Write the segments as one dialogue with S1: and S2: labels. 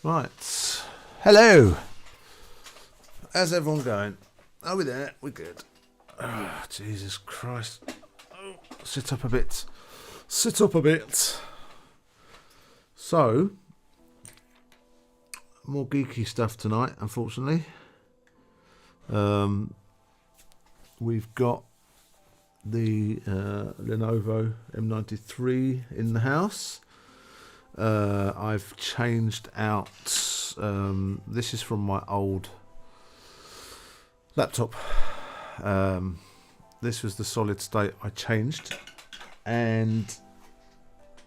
S1: Right. Hello. How's everyone going? Are we there? We're good. Oh, Jesus Christ. Oh, sit up a bit. Sit up a bit. So, more geeky stuff tonight, unfortunately. We've got the Lenovo M93 in the house. I've changed out, this is from my old laptop. This was the solid state I changed, and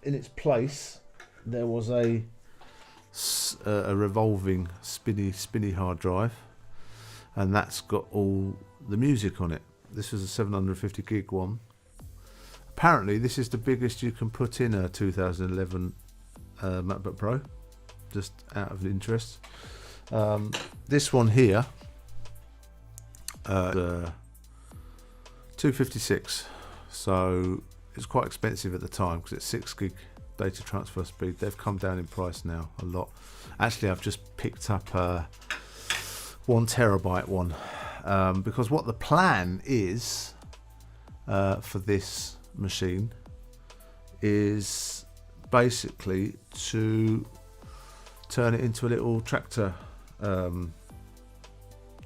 S1: in its place there was a revolving spinny hard drive, and that's got all the music on it. This was a 750 gig one. Apparently this is the biggest you can put in a 2011 MacBook Pro, just out of interest. This one here, 256, so it's quite expensive at the time because it's 6 gig data transfer speed. They've come down in price now a lot. Actually, I've just picked up a 1 terabyte one, because what the plan is for this machine is basically to turn it into a little tractor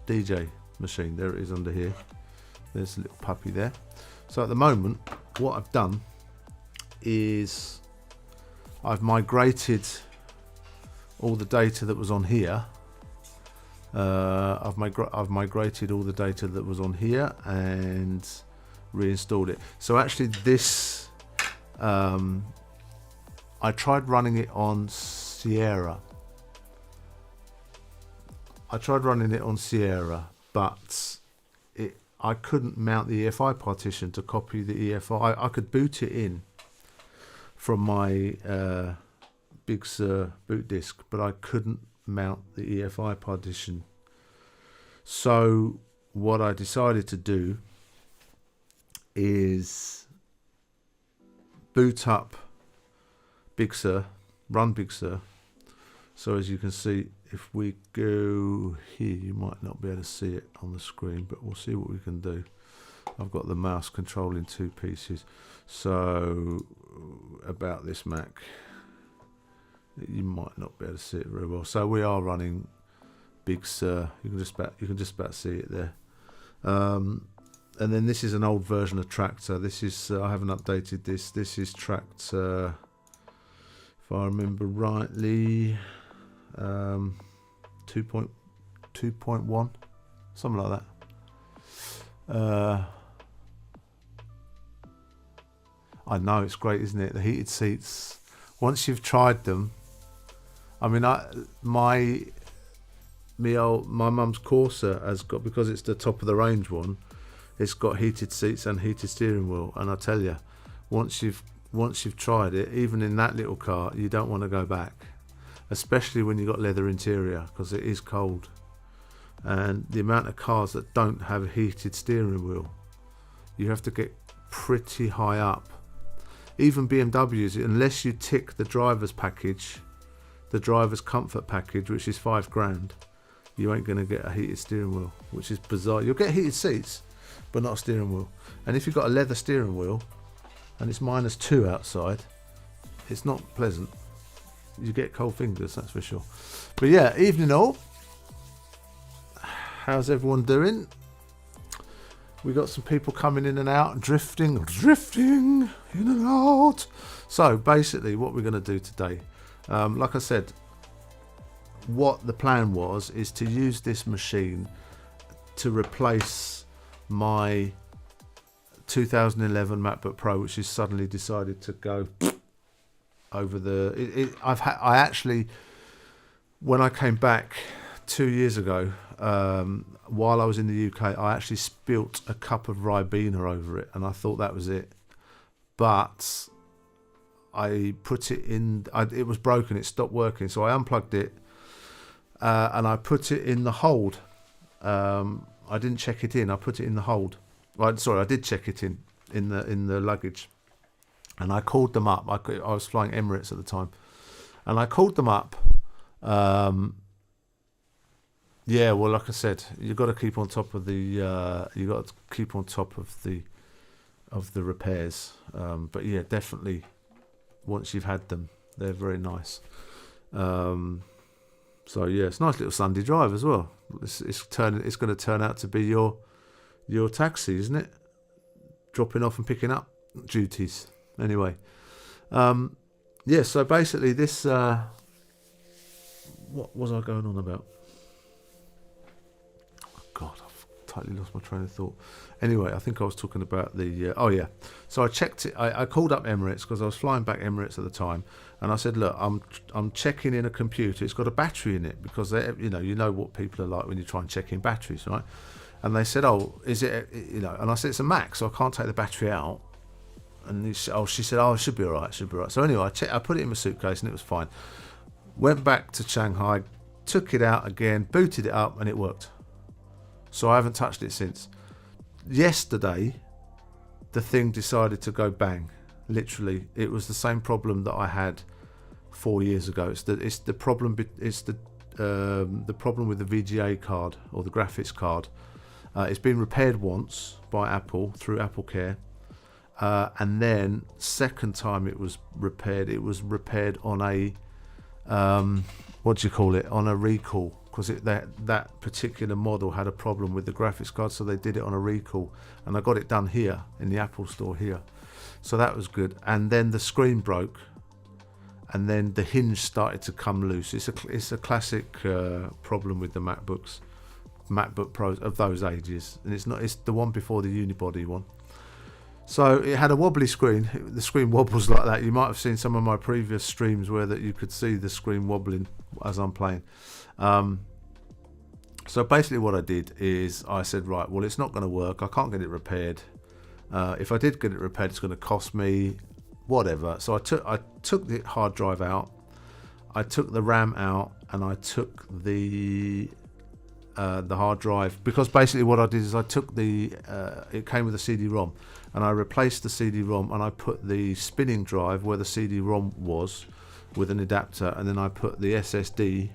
S1: DJ machine. There it is under here. There's a little puppy there. So at the moment, what I've done is I've migrated all the data that was on here. I've migrated all the data that was on here and reinstalled it. So actually this, I tried running it on Sierra. But I couldn't mount the EFI partition to copy the EFI. I could boot it in from my Big Sur boot disk, but I couldn't mount the EFI partition. So what I decided to do is boot up Big Sur, run Big Sur. So as you can see, if we go here, you might not be able to see it on the screen, but we'll see what we can do. I've got the mouse controlling 2 pieces. So about this Mac, you might not be able to see it very well. So we are running Big Sur. You can just about see it there. And then this is an old version of Tractor. This is I haven't updated this. This is Tractor, if I remember rightly, 2.1, something like that. I know, it's great, isn't it? The heated seats. Once you've tried them, I mean, my mum's Corsa has got, because it's the top of the range one, it's got heated seats and heated steering wheel. And I tell you, once you've tried it, even in that little car, you don't want to go back, especially when you've got leather interior, because it is cold. And the amount of cars that don't have a heated steering wheel, you have to get pretty high up. Even BMWs, unless you tick the driver's package, the driver's comfort package, which is $5,000, you ain't going to get a heated steering wheel, which is bizarre. You'll get heated seats, but not a steering wheel. And if you've got a leather steering wheel and it's -2 outside, it's not pleasant. You get cold fingers, that's for sure. But yeah, evening all. How's everyone doing? We got some people coming in and out, drifting in and out. So basically what we're going to do today, like I said, what the plan was is to use this machine to replace my 2011 MacBook Pro, which has suddenly decided to go over the. I actually, when I came back 2 years ago, while I was in the UK, I actually spilt a cup of Ribena over it, and I thought that was it. But I put it in. It was broken. It stopped working, so I unplugged it, and I put it in the hold. I didn't check it in. I put it in the hold. Well, sorry, I did check it in the luggage, and I called them up. I was flying Emirates at the time, and I called them up Yeah, well, like I said, you got to keep on top of the repairs. But yeah, definitely once you've had them, they're very nice. So yeah, it's a nice little Sunday drive as well. It's going to turn out to be your taxi, isn't it? Dropping off and picking up duties. Anyway, yeah. So basically, this. What was I going on about? Oh God, I've totally lost my train of thought. Anyway, I think I was talking about the. Oh yeah. So I checked it. I called up Emirates because I was flying back Emirates at the time, and I said, look, I'm checking in a computer. It's got a battery in it because you know what people are like when you try and check in batteries, right? And they said, oh, is it, you know? And I said, it's a Mac, so I can't take the battery out. And she said, oh, it should be all right, So anyway, I put it in my suitcase and it was fine. Went back to Shanghai, took it out again, booted it up, and it worked. So I haven't touched it since. Yesterday, the thing decided to go bang. Literally, it was the same problem that I had 4 years ago. It's the problem. It's the problem with the VGA card or the graphics card. It's been repaired once by Apple through AppleCare, and then second time it was repaired on a what do you call it, on a recall, because that particular model had a problem with the graphics card, so they did it on a recall, and I got it done here in the Apple store here, so that was good. And then the screen broke, and then the hinge started to come loose. It's a classic problem with the MacBook Pros of those ages, and it's the one before the unibody one. So it had a wobbly screen. The screen wobbles like that. You might have seen some of my previous streams where that you could see the screen wobbling as I'm playing. So basically what I did is I said, right, well, it's not going to work. I can't get it repaired. If I did get it repaired, it's going to cost me whatever. So I took the hard drive out. I took the RAM out, and I took the hard drive, because basically what I did is I took it came with a CD-ROM, and I replaced the CD-ROM, and I put the spinning drive where the CD-ROM was with an adapter, and then I put the SSD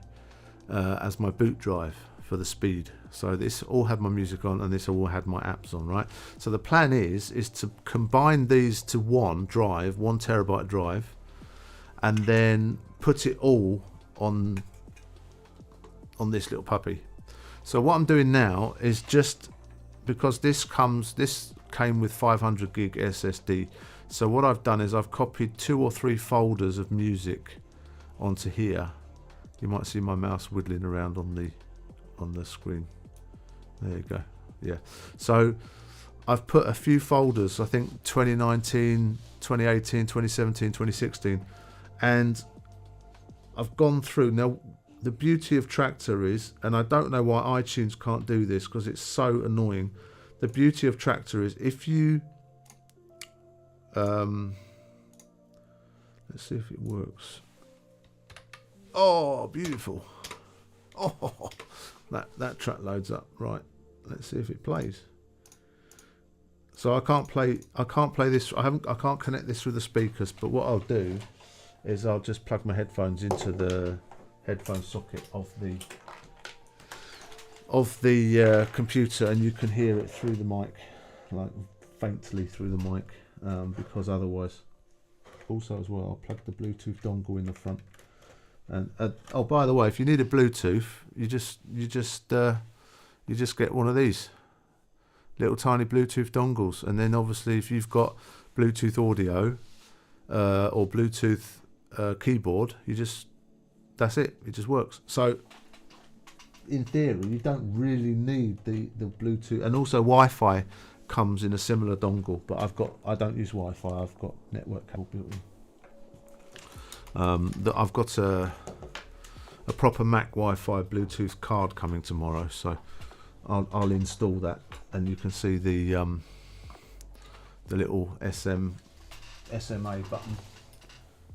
S1: as my boot drive for the speed. So this all had my music on, and this all had my apps on, right? So the plan is to combine these to one 1TB drive, and then put it all on this little puppy. So what I'm doing now is, just because this came with 500 gig SSD, so what I've done is I've copied 2 or 3 folders of music onto here. You might see my mouse wiggling around on the screen. There you go. Yeah. So I've put a few folders, I think 2019, 2018, 2017, 2016, and I've gone through. Now, the beauty of Traktor is, and I don't know why iTunes can't do this because it's so annoying. The beauty of Traktor is, if you let's see if it works. Oh, beautiful. Oh, that track loads up. Right, let's see if it plays. So I can't play this. I can't connect this through the speakers, but what I'll do is I'll just plug my headphones into the headphone socket of the computer, and you can hear it through the mic, like faintly through the mic, because otherwise. Also as well, I'll plug the Bluetooth dongle in the front. And oh, by the way, if you need a Bluetooth, you just get one of these little tiny Bluetooth dongles, and then obviously if you've got Bluetooth audio or Bluetooth keyboard, that's it. It just works. So in theory, you don't really need the Bluetooth, and also Wi-Fi comes in a similar dongle, but I don't use Wi-Fi. I've got network cable built in. I've got a proper Mac Wi-Fi Bluetooth card coming tomorrow, so I'll install that, and you can see the little SMA button.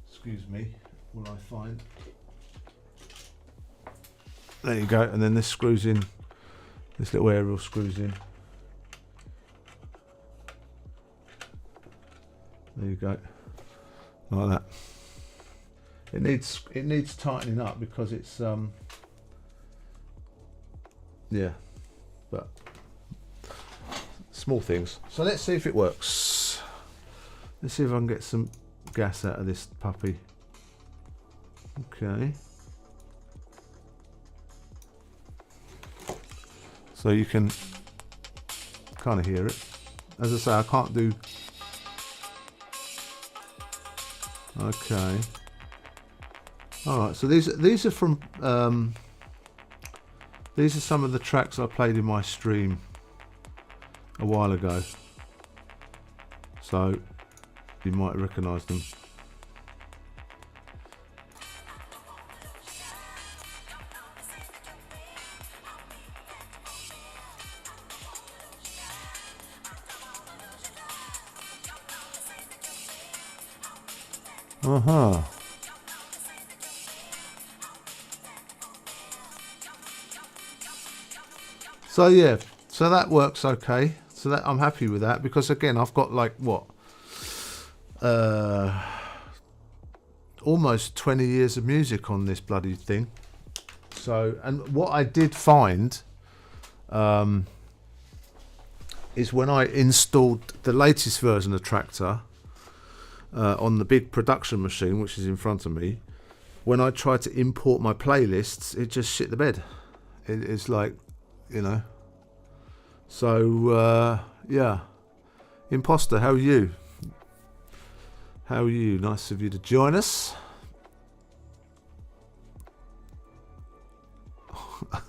S1: Excuse me, will I find? There you go, and then this screws in. This little aerial screws in. There you go, like that. It needs tightening up because it's yeah, but small things. So let's see if it works. Let's see if I can get some gas out of this puppy. Okay. So you can kind of hear it. As I say, I can't do. Okay. All right. So these are from these are some of the tracks I played in my stream a while ago. So you might recognise them. Uh-huh. So yeah, so that works okay. So that I'm happy with that because again I've got like what almost 20 years of music on this bloody thing. So, and what I did find is when I installed the latest version of Traktor on the big production machine, which is in front of me, when I tried to import my playlists, it just shit the bed. It's like, you know. So, yeah. Imposter, how are you? How are you? Nice of you to join us.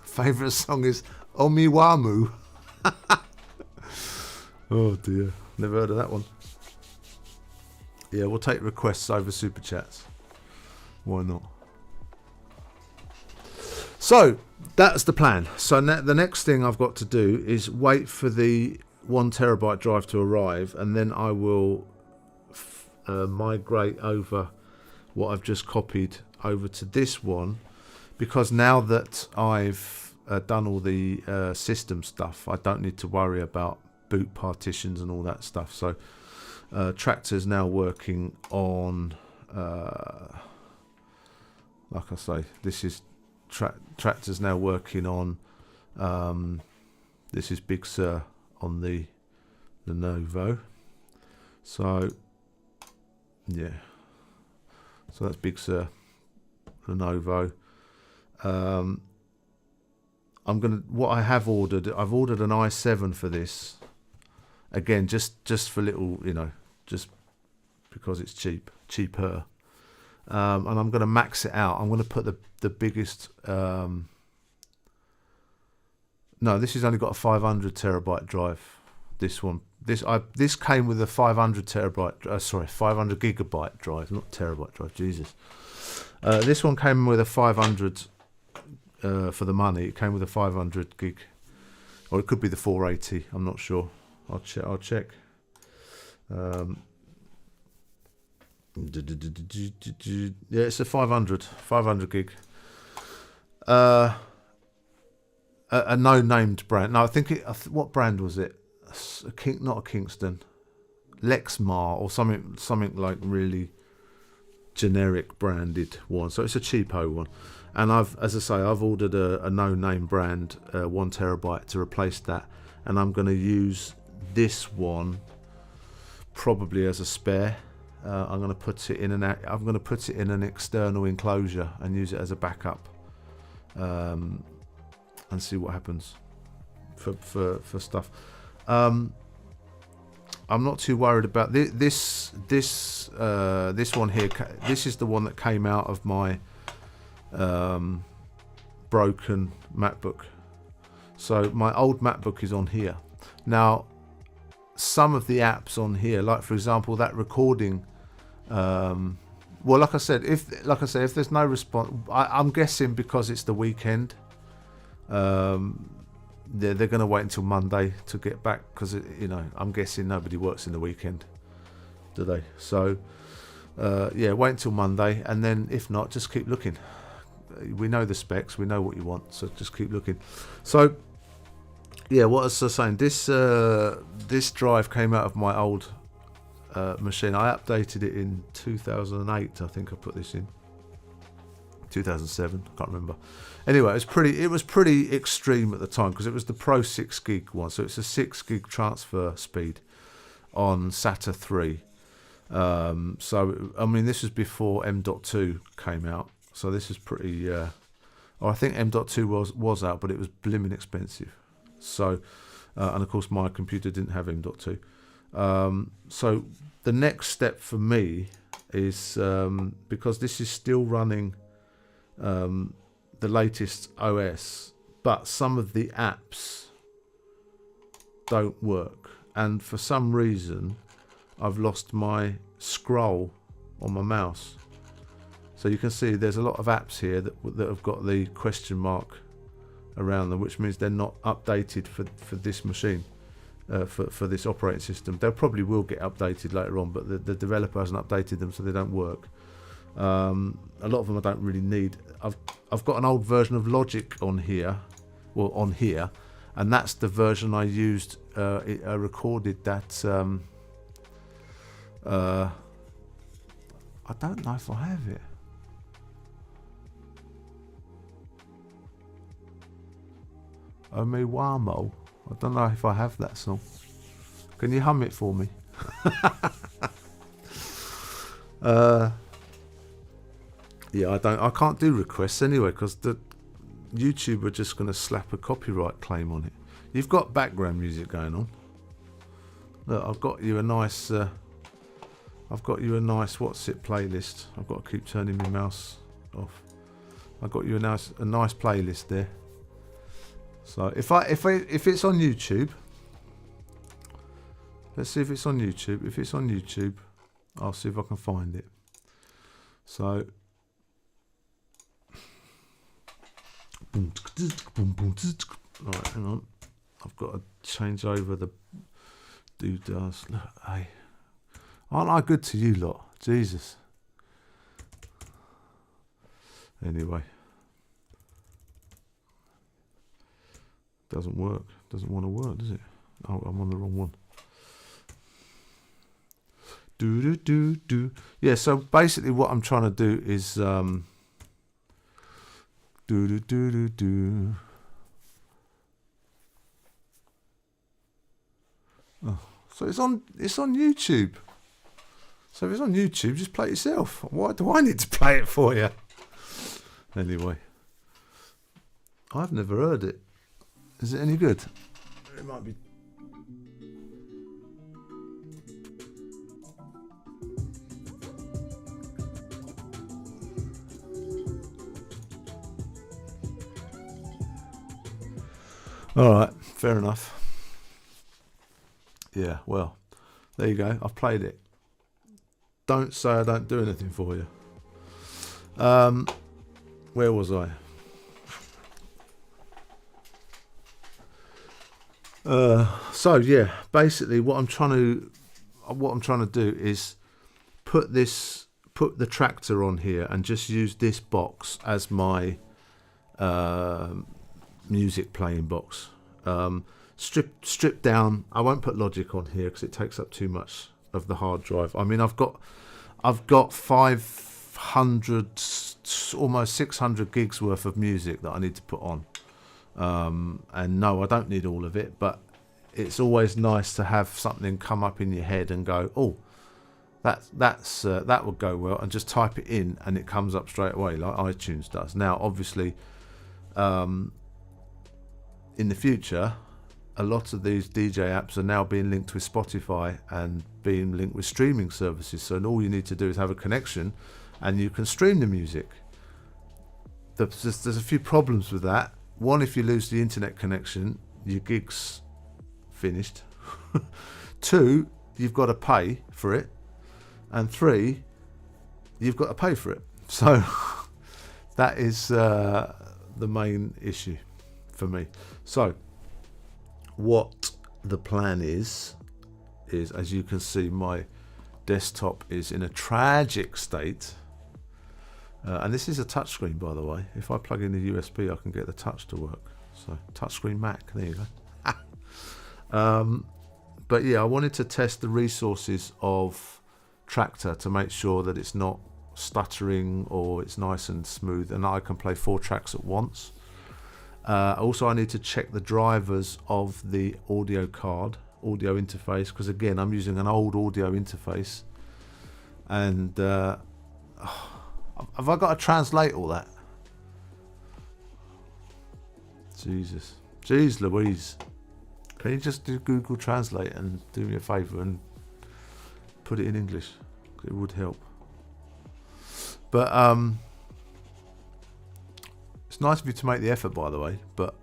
S1: Favourite song is Omiwamu. Oh dear, never heard of that one. Yeah, we'll take requests over super chats. Why not? So that's the plan. So the next thing I've got to do is wait for the 1 terabyte drive to arrive, and then I will migrate over what I've just copied over to this one, because now that I've done all the system stuff, I don't need to worry about boot partitions and all that stuff. So Traktor's now working on like I say, this is Traktor's now working on this is Big Sur on the Lenovo. So yeah, so that's Big Sur Lenovo. What I have ordered, I've ordered an i7 for this. Again, just for little, you know, just because it's cheaper. And I'm going to max it out. I'm going to put the biggest. No, this has only got a 500 terabyte drive. This one, this came with a 500 terabyte. 500 gigabyte drive, not terabyte drive. Jesus. This one came with a 500 for the money. It came with a 500 gig, or it could be the 480. I'm not sure. I'll check. Yeah, it's a 500 gig. A no-named brand. No, I think what brand was it? Not a Kingston, Lexmark or something like really generic branded one. So it's a cheapo one. And as I say, I've ordered a no-name brand 1 terabyte to replace that, and I'm going to use this one probably as a spare. I'm going to put it in an external enclosure and use it as a backup, and see what happens for stuff. I'm not too worried about this one here. This is the one that came out of my broken MacBook. So my old MacBook is on here now. Some of the apps on here, like for example that recording, well, like I said, if there's no response, I'm guessing because it's the weekend, they're going to wait until Monday to get back, because you know, I'm guessing nobody works in the weekend, do they? So yeah, wait until Monday, and then if not, just keep looking. We know the specs, we know what you want, so just keep looking. So yeah, what was I saying? This drive came out of my old machine. I updated it in 2008. I think I put this in. 2007, I can't remember. Anyway, it was pretty extreme at the time because it was the Pro 6 gig one, so it's a 6 gig transfer speed on SATA 3. So I mean, this was before M.2 came out, so this is pretty. I think M.2 was out, but it was blimmin' expensive. So, and of course, my computer didn't have M.2. So the next step for me is because this is still running the latest OS, but some of the apps don't work, and for some reason I've lost my scroll on my mouse. So you can see there's a lot of apps here that have got the question mark around them, which means they're not updated for this machine, for this operating system. They probably will get updated later on, but the developer hasn't updated them, so they don't work. A lot of them I don't really need. I've got an old version of Logic on here, and that's the version I used. I recorded that. I don't know if I have it. Omiwamo. I don't know if I have that song. Can you hum it for me? Yeah, I can't do requests anyway because the YouTube are just going to slap a copyright claim on it. You've got background music going on. Look, I've got you a nice what's it playlist. I've got to keep turning my mouse off. I've got you a nice playlist there. So if it's on YouTube, let's see if it's on YouTube. If it's on YouTube, I'll see if I can find it. So right, hang on. I've got to change over the doodahs. Look, hey, aren't I good to you lot? Jesus. Anyway. Doesn't work. Doesn't want to work, does it? Oh, I'm on the wrong one. Do. Yeah, so basically what I'm trying to do is do. Oh, so it's on YouTube. So if it's on YouTube, just play it yourself. Why do I need to play it for you? Anyway, I've never heard it. Is it any good? It might be. All right, fair enough. Yeah, well, there you go. I've played it. Don't say I don't do anything for you. Where was I? So yeah, basically what I'm trying to do is put the tractor on here and just use this box as my music playing box. Strip down. I won't put Logic on here because it takes up too much of the hard drive. I mean, I've got 500, almost 600 gigs worth of music that I need to put on. And no, I don't need all of it, but it's always nice to have something come up in your head and go, oh, that would go well, and just type it in and it comes up straight away like iTunes does. Now, obviously, in the future, a lot of these DJ apps are now being linked with Spotify and being linked with streaming services. So all you need to do is have a connection and you can stream the music. There's a few problems with that. One, if you lose the internet connection, your gig's finished. 2, you've got to pay for it. And 3, you've got to pay for it. So that is the main issue for me. So what the plan is as you can see, my desktop is in a tragic state. And this is a touchscreen, by the way. If I plug in the USB, I can get the touch to work. So touchscreen Mac, there you go. But yeah, I wanted to test the resources of Traktor to make sure that it's not stuttering or it's nice and smooth, and I can play 4 tracks at once. Also, I need to check the drivers of the audio interface, because again, I'm using an old audio interface. And have I got to translate all that? Jeez Louise. Can you just do Google Translate and do me a favour and put it in English? It would help. But it's nice of you to make the effort, by the way. But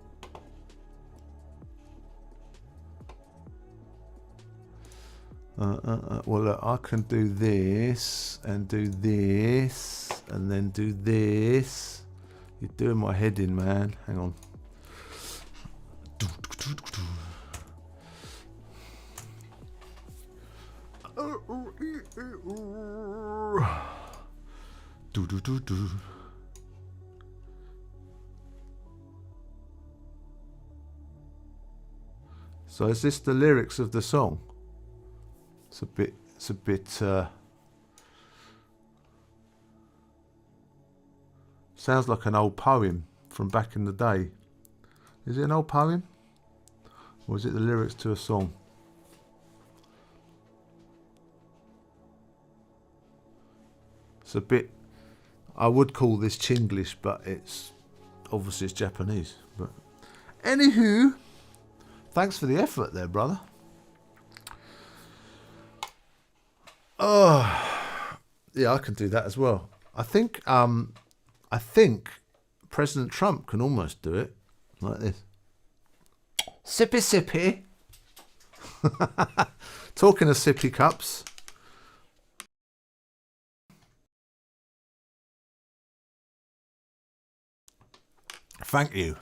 S1: well, look, I can do this and do this and then do this. You're doing my head in, man. Hang on. So is this the lyrics of the song? It's a bit sounds like an old poem from back in the day. Is it an old poem? Or is it the lyrics to a song? It's a bit, I would call this Chinglish, but it's obviously it's Japanese. But anywho, thanks for the effort there, brother. Oh, yeah, I can do that as well. I think President Trump can almost do it like this. Sippy sippy. Talking of sippy cups. Thank you.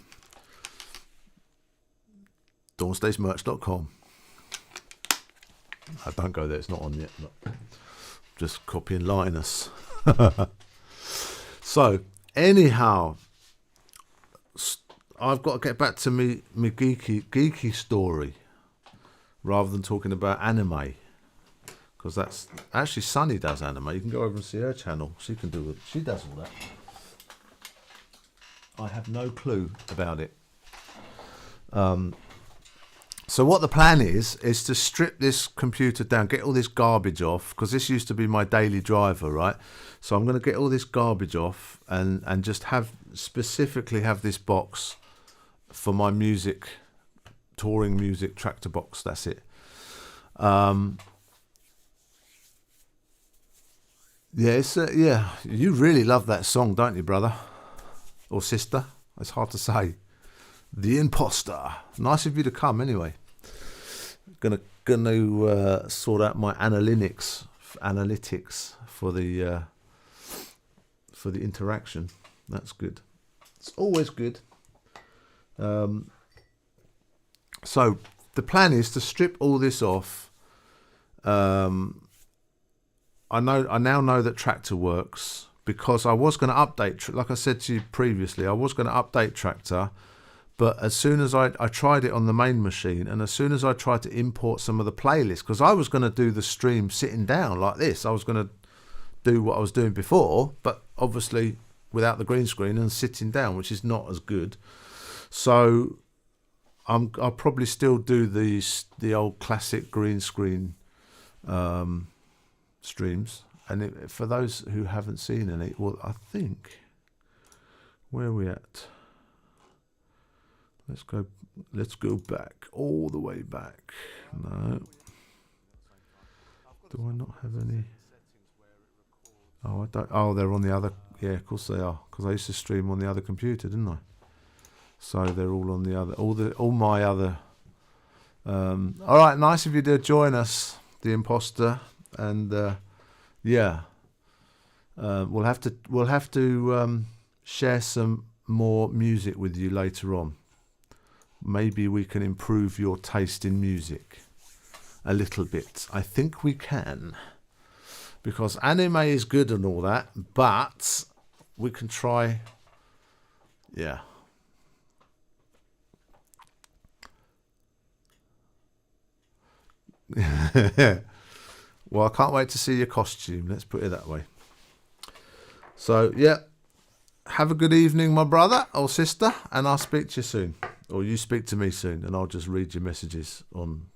S1: DawnStageMerch.com. I don't go there, it's not on yet. But just copying Linus. So, anyhow, I've got to get back to me geeky story rather than talking about anime, because that's actually Sunny does anime. You can go over and see her channel. She can do it. She does all that. I have no clue about it. So what the plan is to strip this computer down, get all this garbage off, because this used to be my daily driver, right? So I'm going to get all this garbage off and just specifically have this box for my music, touring music tractor box. That's it. Yeah, you really love that song, don't you, brother or sister? It's hard to say. The Imposter. Nice of you to come anyway. Gonna sort out my analytics for the interaction. That's good. It's always good. So the plan is to strip all this off. I now know that Traktor works, because I was going to update, like I said to you previously, I was going to update Traktor. But as soon as I tried it on the main machine, and as soon as I tried to import some of the playlists, because I was going to do the stream sitting down like this, I was going to do what I was doing before, but obviously without the green screen and sitting down, which is not as good. So I'll probably still do the old classic green screen streams. And for those who haven't seen any, well, I think, where are we at? Let's go back, all the way back. No. Do I not have any? Oh, I don't. Oh, they're on the other. Yeah, of course they are, because I used to stream on the other computer, didn't I? So they're all on the other. All my other. All right, nice of you to join us, The Imposter, and yeah, we'll have to share some more music with you later on. Maybe we can improve your taste in music a little bit. I think we can, because anime is good and all that, but we can try. Yeah. Well, I can't wait to see your costume. Let's put it that way. So yeah, have a good evening, my brother or sister, and I'll speak to you soon, or you speak to me soon, and I'll just read your messages on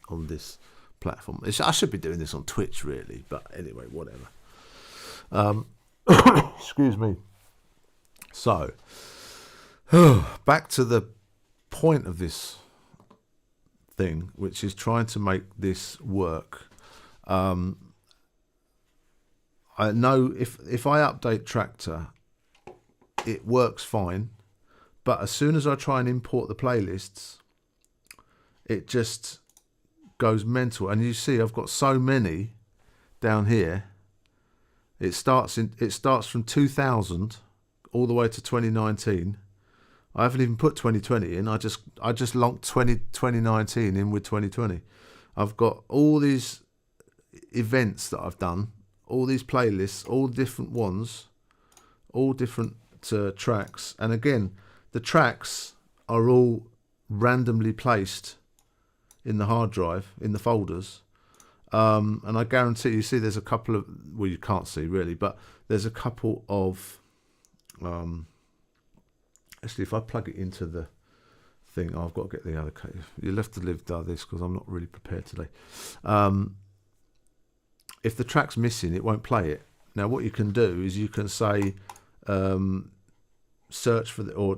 S1: this platform. I should be doing this on Twitch, really, but anyway, whatever. Excuse me. So, back to the point of this thing, which is trying to make this work. I know if I update Traktor, it works fine, but as soon as I try and import the playlists, it just goes mental. And you see, I've got so many down here. It starts from 2000 all the way to 2019. I haven't even put 2020 in. I just lumped 2019 in with 2020. I've got all these events that I've done, all these playlists, all different ones, all different tracks. And again, the tracks are all randomly placed in the hard drive, in the folders. And I guarantee you see there's a couple of, well, you can't see really, but there's a couple of, actually, if I plug it into the thing, I've got to get the other case. You'll have to live by this because I'm not really prepared today. If the track's missing, it won't play it. Now, what you can do is you can say, search for the, or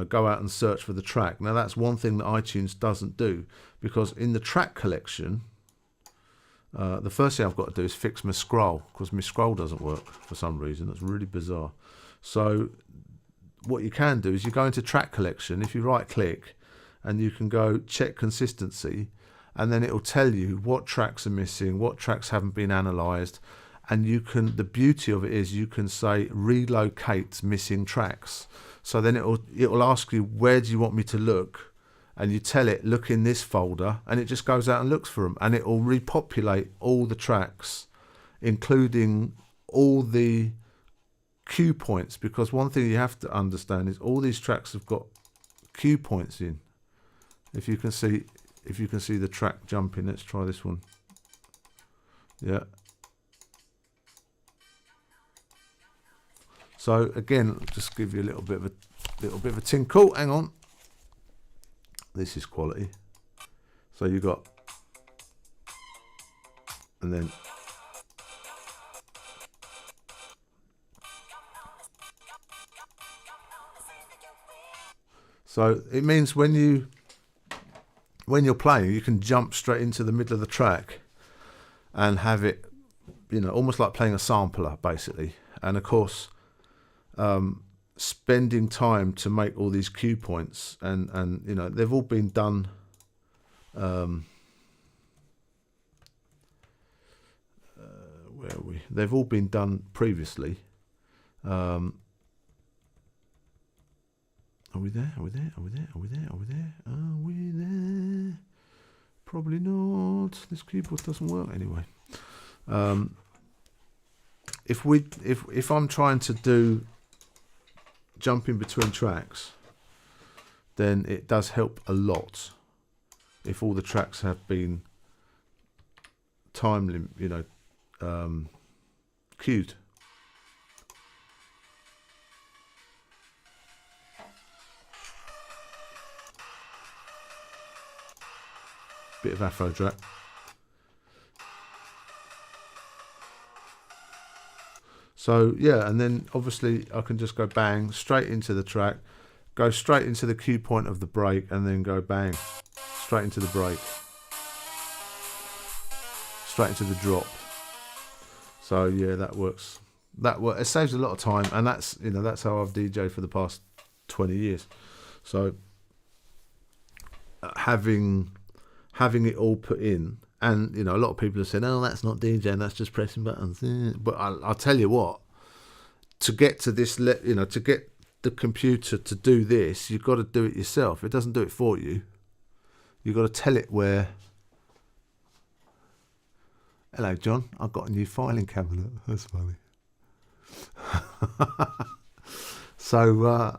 S1: go out and search for the track. Now, that's one thing that iTunes doesn't do, because in the track collection, the first thing I've got to do is fix my scroll, because my scroll doesn't work for some reason. That's really bizarre. So what you can do is you go into track collection. If you right click, and you can go check consistency, and then it will tell you what tracks are missing, what tracks haven't been analyzed. And you can, the beauty of it is you can say relocate missing tracks. So then it will ask you, where do you want me to look? And you tell it, look in this folder, and it just goes out and looks for them, and it will repopulate all the tracks, including all the cue points. Because one thing you have to understand is all these tracks have got cue points in. If you can see the track jumping, let's try this one. Yeah. So again, just give you a little bit of a tinkle. Hang on. This is quality. So you got, and then so it means when you're playing, you can jump straight into the middle of the track and have it, almost like playing a sampler, basically. And of course, spending time to make all these cue points, and they've all been done. Where are we? They've all been done previously. Are we there? Are we there? Are we there? Are we there? Are we there? Are we there? Probably not. This keyboard doesn't work anyway. If I'm trying to do jumping between tracks, then it does help a lot if all the tracks have been time queued. Bit of Afro track. So yeah, and then obviously I can just go bang straight into the track, go straight into the cue point of the break, and then go bang straight into the break, straight into the drop. So yeah, that works. It saves a lot of time, and that's how I've DJed for the past 20 years. So having it all put in, and a lot of people have said, "Oh, that's not DJing, that's just pressing buttons." But I'll tell you what, to get to this, to get the computer to do this, you've got to do it yourself. It doesn't do it for you. You've got to tell it where. Hello, John. I've got a new filing cabinet. That's funny. So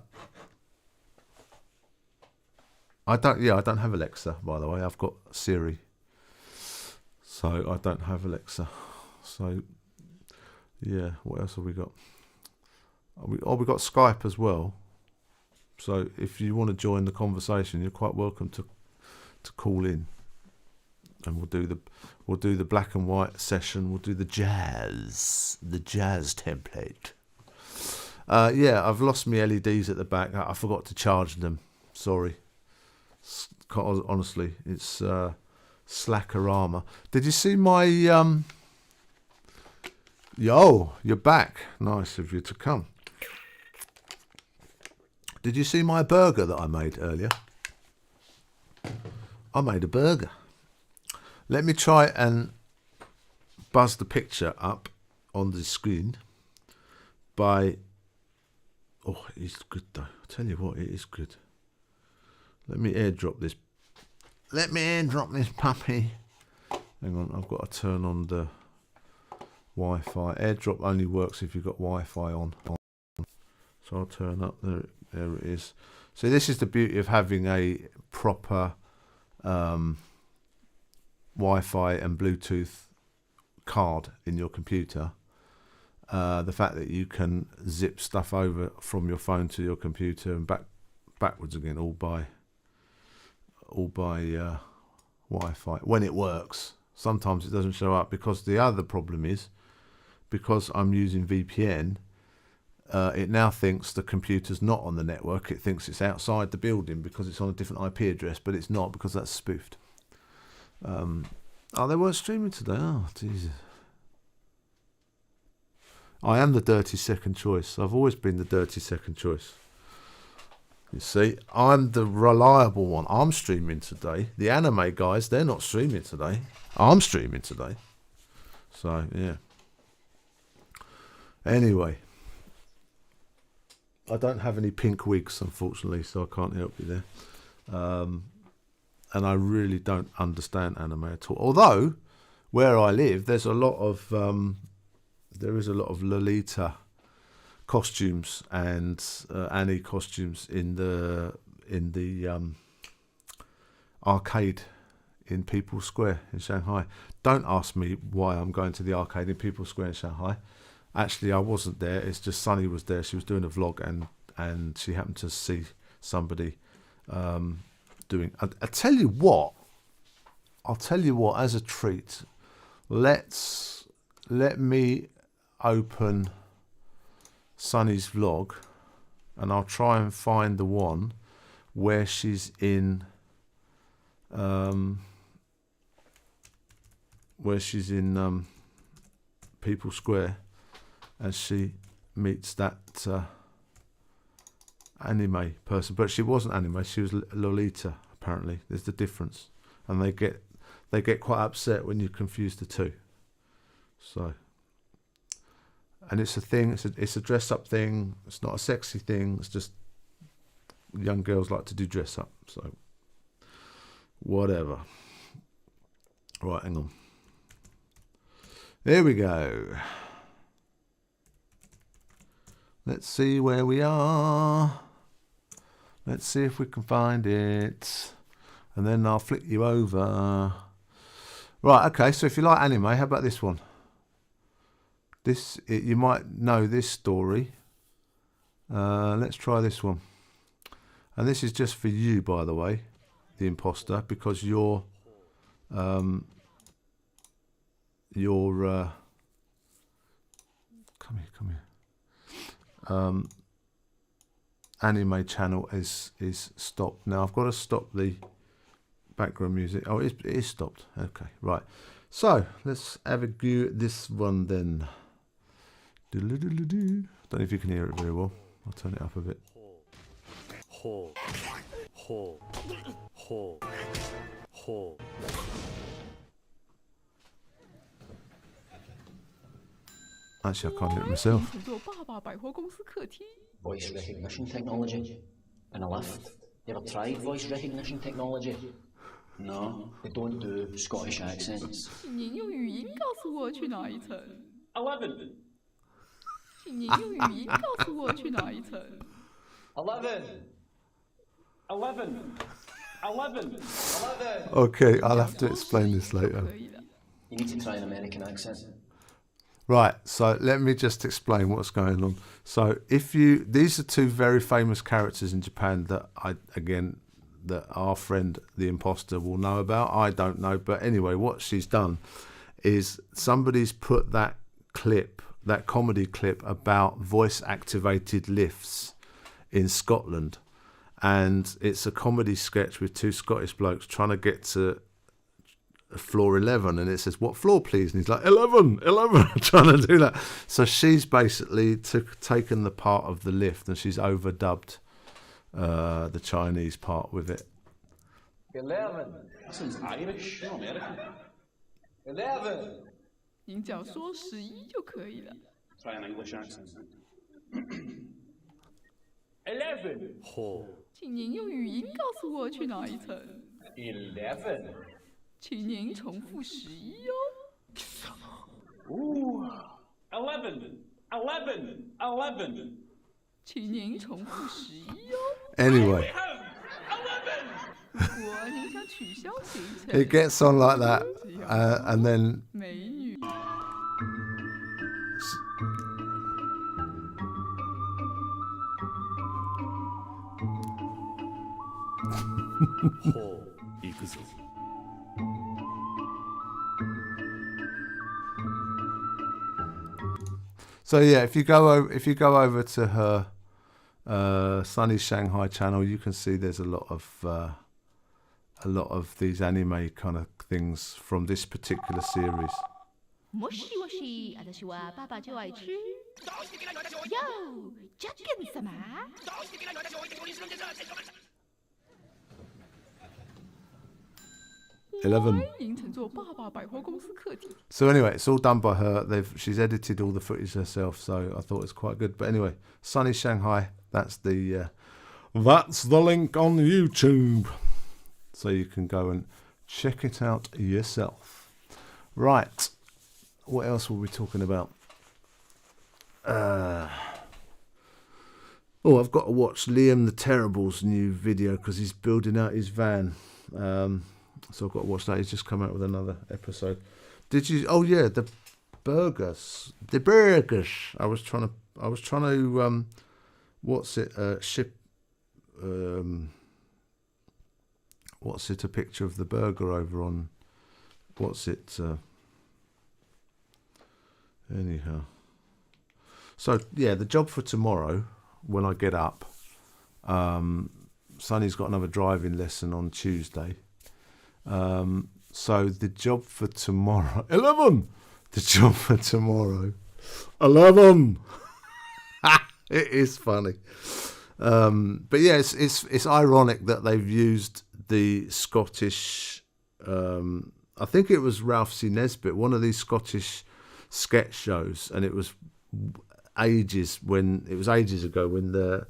S1: I don't have Alexa, by the way. I've got Siri. So I don't have Alexa. So yeah, what else have we got? We got Skype as well. So if you want to join the conversation, you're quite welcome to call in, and we'll do the black and white session. We'll do the jazz template. Yeah, I've lost my LEDs at the back. I forgot to charge them. Sorry. Honestly, it's Slackerama. Did you see my Yo, you're back. Nice of you to come. Did you see my burger that I made earlier? I made a burger. Let me try and buzz the picture up on the screen by... Oh, it is good though. I'll tell you what, it is good. Let me airdrop this. Let me airdrop this puppy. Hang on, I've got to turn on the Wi-Fi. AirDrop only works if you've got Wi-Fi on. So I'll turn up. There it is. So this is the beauty of having a proper Wi-Fi and Bluetooth card in your computer. The fact that you can zip stuff over from your phone to your computer and backwards again, all by Wi-Fi when it works. Sometimes it doesn't show up because the other problem is, because I'm using VPN, it now thinks the computer's not on the network. It thinks it's outside the building because it's on a different IP address, but it's not, because that's spoofed. Oh, they weren't streaming today. Oh, Jesus. I am the dirty second choice. I've always been the dirty second choice. You see, I'm the reliable one. I'm streaming today. The anime guys, they're not streaming today. I'm streaming today. So, yeah. Anyway. I don't have any pink wigs, unfortunately, so I can't help you there. And I really don't understand anime at all. Although, where I live, there's a lot of... there is a lot of Lolita costumes and Annie costumes in the arcade in People's Square in Shanghai. Don't ask me why I'm going to the arcade in People's Square in Shanghai. Actually, I wasn't there. It's just Sunny was there. She was doing a vlog, and she happened to see somebody doing. I tell you what. I'll tell you what. As a treat, let me open Sunny's vlog, and I'll try and find the one where she's in People's Square, and she meets that anime person. But she wasn't anime, she was Lolita, apparently. There's the difference, and they get quite upset when you confuse the two. So, and it's a thing, it's a dress up thing. It's not a sexy thing. It's just young girls like to do dress up. So, whatever. Right, hang on. There we go. Let's see where we are. Let's see if we can find it. And then I'll flick you over. Right, okay, so if you like anime, how about this one? You might know this story. Let's try this one. And this is just for you, by the way, the imposter, because you're come here. Anime channel is stopped. Now I've got to stop the background music. Oh, it is stopped. Okay, right. So let's have a go at this one then. Don't know if you can hear it very well. I'll turn it up a bit. Actually, I can't hear it myself.
S2: Voice recognition technology in a lift. You ever tried voice recognition technology? No, they don't do Scottish accents.
S3: 请您用语音告诉我去哪一层。
S2: 11.
S3: 请您用语音告诉我去哪一层。
S2: 11. 11. 11. 11.
S1: Okay, I'll have to explain this later.
S3: 可以的。
S2: You need to try an American accent.
S1: Right, so let me just explain what's going on. So these are two very famous characters in Japan that that our friend the imposter will know about. I don't know, but anyway, what she's done is somebody's put that comedy clip about voice activated lifts in Scotland, and it's a comedy sketch with two Scottish blokes trying to get to floor 11, and it says, "What floor, please?" And he's like, 11 trying to do that. So she's basically taken the part of the lift, and she's overdubbed the Chinese part with it.
S4: 11. That sounds Irish, not American. 11.
S3: 您只要说11就可以了。
S4: Try an English accent. 11.
S3: 请您用语音告诉我去哪一层。
S4: 11.
S3: 请您重复11哦。
S4: Ooh. 11. 11. 11.
S3: 请您重复11哦。
S1: Anyway,
S3: 如果您想取消行程，
S1: it gets on like that, and then
S3: 美女。
S1: So yeah, if you go over to her Sunny Shanghai channel, you can see there's a lot of these anime kind of things from this particular series.
S5: もしもし、私はパパ就愛吃。Yo, ジャッケン様。
S1: 11.
S3: 欢迎乘坐爸爸百货公司客体。
S1: So anyway, it's all done by her. She's edited all the footage herself, so I thought it was quite good. But anyway, Sunny Shanghai. That's the link on YouTube, so you can go and check it out yourself. Right, what else were we talking about? I've got to watch Liam the Terrible's new video because he's building out his van. So I've got to watch that. He's just come out with another episode. Did you? Oh yeah, the burgers. I was trying to. What's it? What's it? A picture of the burger over on. What's it? Anyhow. So yeah, the job for tomorrow when I get up. Sonny's got another driving lesson on Tuesday. So the job for tomorrow, 11. The job for tomorrow, 11. It is funny, but yeah, it's ironic that they've used the Scottish. I think it was Ralph C. Nesbitt, one of these Scottish sketch shows, and it was ages ago when the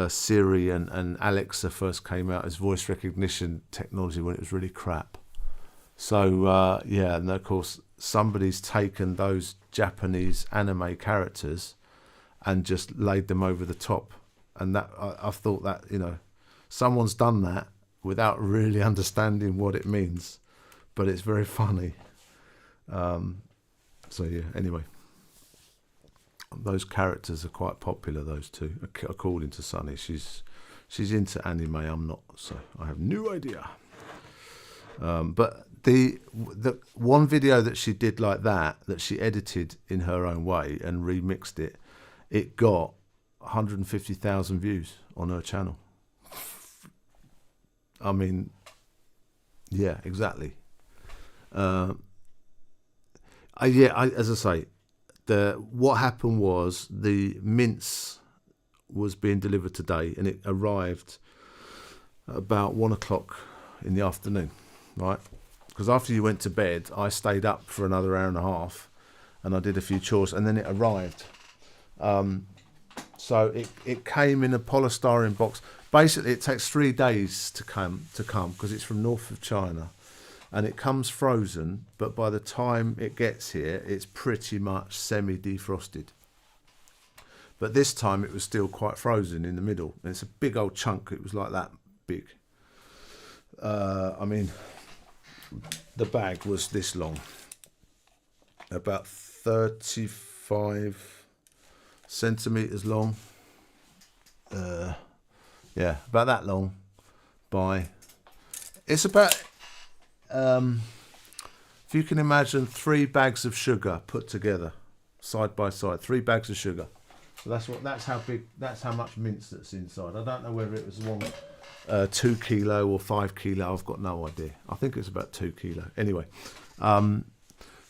S1: Siri and Alexa first came out as voice recognition technology, when it was really crap. So yeah, and of course somebody's taken those Japanese anime characters and just laid them over the top, and that I thought that, you know, someone's done that without really understanding what it means, but it's very funny. So yeah, anyway, those characters are quite popular, those two, according to Sunny. She's into anime, I'm not, so I have no idea. But the one video that she did like that she edited in her own way and remixed it, it got 150,000 views on her channel. I mean, yeah, exactly. As I say, what happened was the mince was being delivered today, and it arrived about 1 o'clock in the afternoon, right? Because after you went to bed, I stayed up for another hour and a half, and I did a few chores, and then it arrived. So it came in a polystyrene box. Basically, it takes 3 days to come because it's from north of China, and it comes frozen. But by the time it gets here, it's pretty much semi-defrosted. But this time, it was still quite frozen in the middle. And it's a big old chunk. It was like that big. I mean, the bag was this long. about 35 centimeters long. Yeah, about that long. It's about if you can imagine 3 bags of sugar put together side by side, 3 bags of sugar. So that's how much mince that's inside. I don't know whether it was 2 kilo or 5 kilo. I've got no idea. I think it's about 2 kilo. Anyway,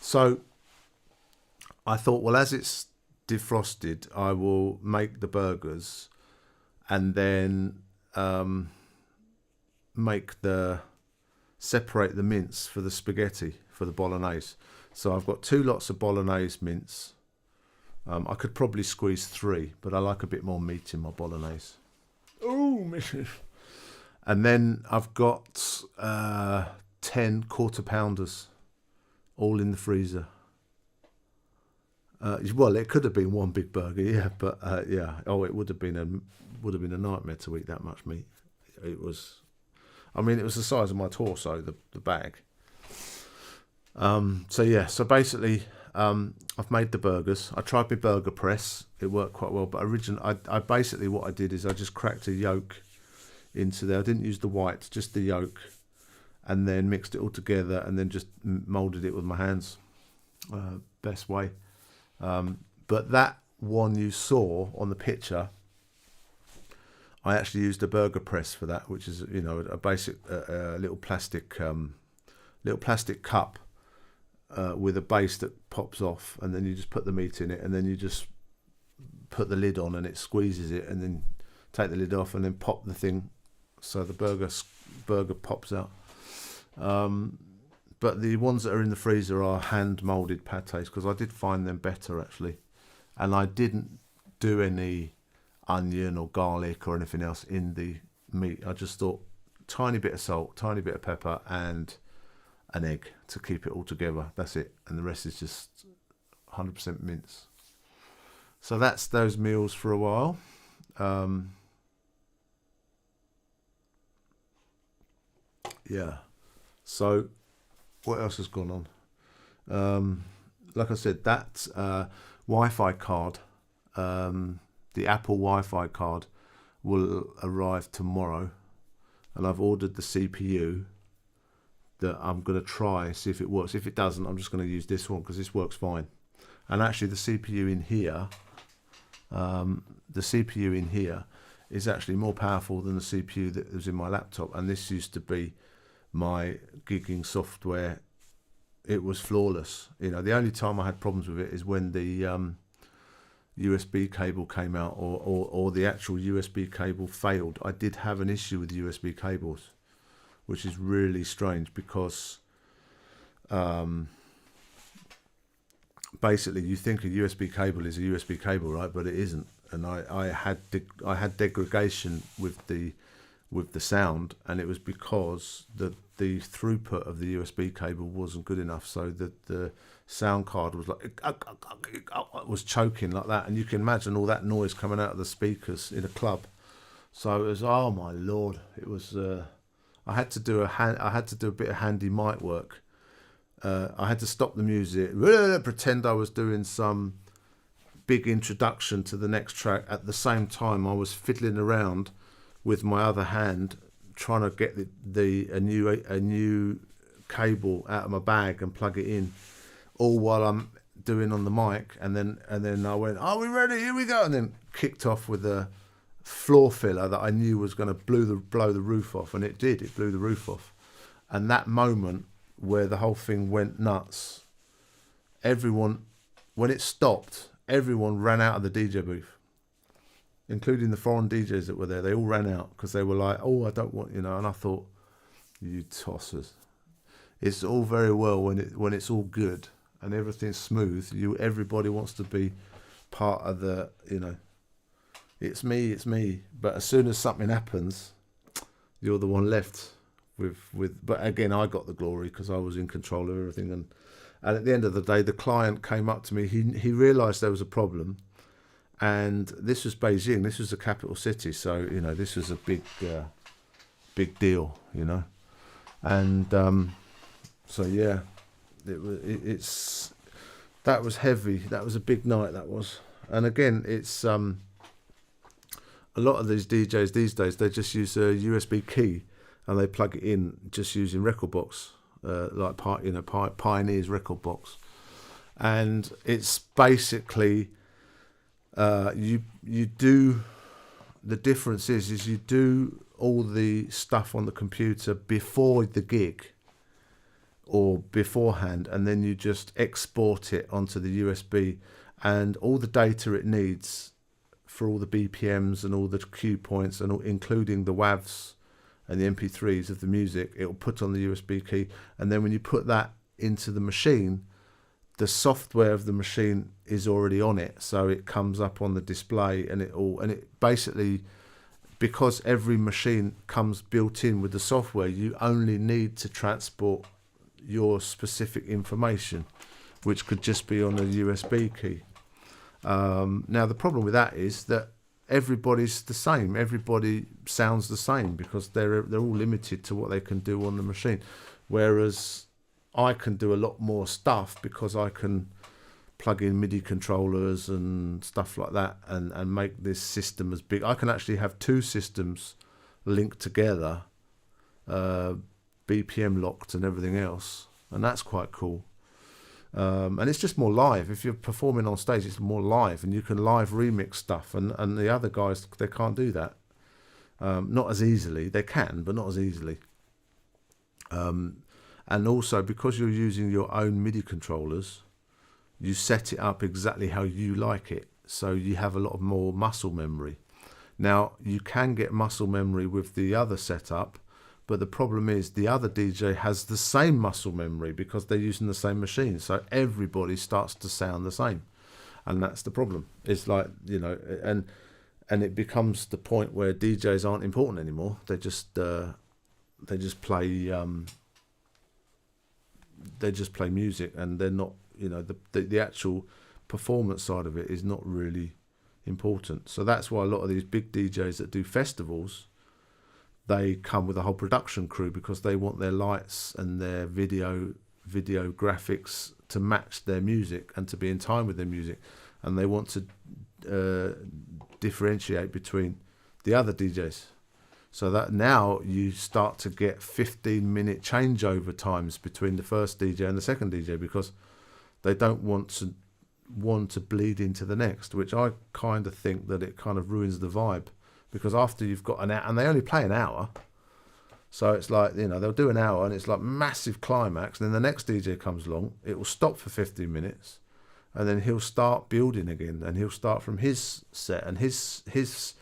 S1: so I thought, well, as it's defrosted, I will make the burgers and then separate the mince for the spaghetti, for the bolognese. So I've got 2 lots of bolognese mince. I could probably squeeze 3, but I like a bit more meat in my bolognese. Oh, missus. And then I've got 10 quarter pounders, all in the freezer. Well, it could have been one big burger, yeah, but yeah. Oh, it would have been a nightmare to eat that much meat. It was the size of my torso, the bag. So yeah, so basically, I've made the burgers. I tried my burger press; it worked quite well. But I basically what I did is I just cracked a yolk into there. I didn't use the white, just the yolk, and then mixed it all together, and then just molded it with my hands. Best way. But that one you saw on the picture, I actually used a burger press for that, which is a basic little plastic cup with a base that pops off, and then you just put the meat in it, and then you just put the lid on, and it squeezes it, and then take the lid off, and then pop the thing so the burger pops out. But the ones that are in the freezer are hand molded patés, because I did find them better actually, and I didn't do any onion or garlic or anything else in the meat. I just thought tiny bit of salt, tiny bit of pepper, and an egg to keep it all together. That's it, and the rest is just 100% mince. So that's those meals for a while. Yeah. So what else has gone on? Like I said, that Wi-Fi card, the Apple Wi-Fi card, will arrive tomorrow, and I've ordered the CPU that I'm going to try, see if it works. If it doesn't, I'm just going to use this one because this works fine. And actually, the CPU in here, is actually more powerful than the CPU that was in my laptop. And this used to be my gigging software. It was flawless. The only time I had problems with it is when the USB cable came out, or the actual USB cable failed. I did have an issue with USB cables, which is really strange because basically you think a USB cable is a USB cable, right? But it isn't. And I had degradation with the sound, and it was because the throughput of the USB cable wasn't good enough, so the sound card was like was choking like that, and you can imagine all that noise coming out of the speakers in a club. So it was, oh my lord, it was. I had to do a bit of handy mic work. I had to stop the music, pretend I was doing some big introduction to the next track. At the same time, I was fiddling around with my other hand, trying to get a new cable out of my bag and plug it in, all while I'm doing on the mic. And then I went, "Are we ready? Here we go!" And then kicked off with a floor filler that I knew was going to blow the roof off, and it did. It blew the roof off. And that moment where the whole thing went nuts, everyone, when it stopped, everyone ran out of the DJ booth, including the foreign DJs that were there. They all ran out because they were like, "Oh, I don't want," And I thought, you tossers. It's all very well when it's all good and everything's smooth. Everybody wants to be part of the, it's me. But as soon as something happens, you're the one left with. But again, I got the glory because I was in control of everything. And at the end of the day, the client came up to me. He realised there was a problem. And this was Beijing. This was the capital city, so this was a big deal, And so yeah, it's that was heavy. That was a big night. That was. And again, it's a lot of these DJs these days, they just use a USB key and they plug it in just using Rekordbox, like Pioneer's Rekordbox, and it's basically you do. The difference is you do all the stuff on the computer before the gig or beforehand, and then you just export it onto the USB, and all the data it needs for all the BPMs and all the cue points and all, including the WAVs and the MP3s of the music, it'll put on the USB key. And then when you put that into the machine, the software of the machine is already on it, so it comes up on the display, and it basically, because every machine comes built in with the software, you only need to transport your specific information, which could just be on a USB key. Now the problem with that is that everybody's the same. Everybody sounds the same because they're all limited to what they can do on the machine, whereas I can do a lot more stuff because I can plug in MIDI controllers and stuff like that and make this system as big. I can actually have two systems linked together, BPM locked and everything else, and that's quite cool. And it's just more live. If you're performing on stage, it's more live, and you can live remix stuff, and the other guys, they can't do that. Not as easily. They can, but not as easily. And also, because you're using your own MIDI controllers, you set it up exactly how you like it, so you have a lot more muscle memory. Now, you can get muscle memory with the other setup, but the problem is the other DJ has the same muscle memory because they're using the same machine, so everybody starts to sound the same, and that's the problem. It's like, you know, and it becomes the point where DJs aren't important anymore. They just play music, and they're not, you know, the actual performance side of it is not really important. So that's why a lot of these big DJs that do festivals, they come with a whole production crew because they want their lights and their video graphics to match their music and to be in time with their music, and they want to differentiate between the other DJs. So that now you start to get 15-minute changeover times between the first DJ and the second DJ because they don't want to bleed into the next, which I kind of think that it kind of ruins the vibe, because after you've got an hour, and they only play an hour, so it's like, you know, they'll do an hour and it's like massive climax, and then the next DJ comes along, it will stop for 15 minutes, and then he'll start building again, and he'll start from his set, and his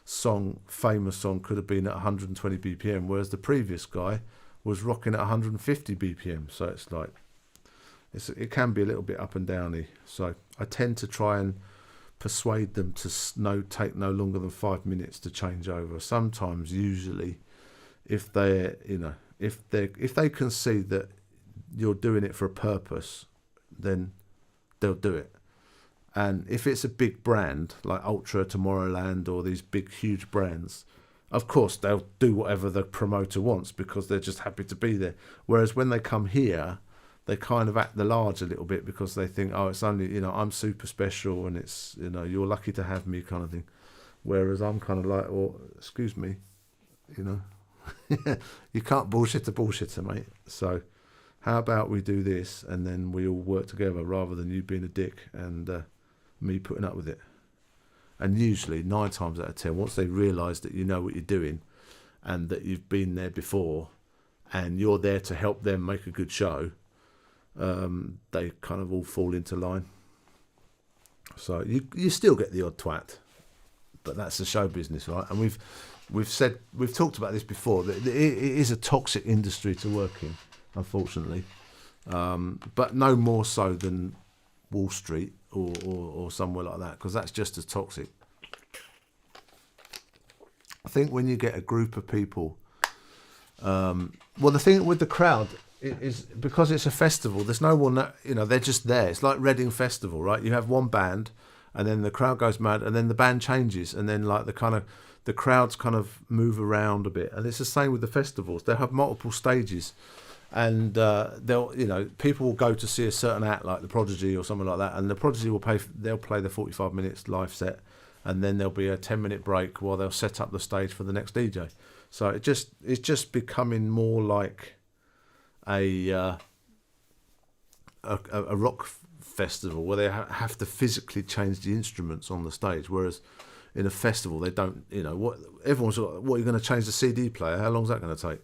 S1: song, famous song, could have been at 120 BPM, whereas the previous guy was rocking at 150 BPM. So it's like, it can be a little bit up and downy. So I tend to try and persuade them to take no longer than 5 minutes to change over. Sometimes, usually, if they can see that you're doing it for a purpose, then they'll do it. And if it's a big brand like Ultra, Tomorrowland, or these big, huge brands, of course, they'll do whatever the promoter wants because they're just happy to be there. Whereas when they come here, they kind of act the large a little bit because they think, oh, it's only, you know, I'm super special and it's, you know, you're lucky to have me kind of thing. Whereas I'm kind of like, well, excuse me, you know, you can't bullshit a bullshitter, mate. So how about we do this and then we all work together rather than you being a dick and me putting up with it. And usually 9 times out of 10, once they realise that you know what you're doing and that you've been there before and you're there to help them make a good show, they kind of all fall into line. So you still get the odd twat, but that's the show business, right? And we've talked about this before, that it is a toxic industry to work in, unfortunately, but no more so than Wall Street or somewhere like that, because that's just as toxic. I think when you get a group of people, well, the thing with the crowd is because it's a festival, there's no one that, you know, they're just there. It's like Reading Festival, right? You have one band and then the crowd goes mad and then the band changes and then like the crowds kind of move around a bit. And it's the same with the festivals. They have multiple stages and they'll, you know, people will go to see a certain act like the Prodigy or something like that, and the Prodigy will they'll play the 45 minutes live set, and then there'll be a 10-minute break while they'll set up the stage for the next DJ. So it's just becoming more like a rock festival where they have to physically change the instruments on the stage, whereas in a festival they don't. You know, what everyone's like, what, you're going to change the CD player? How long's that going to take?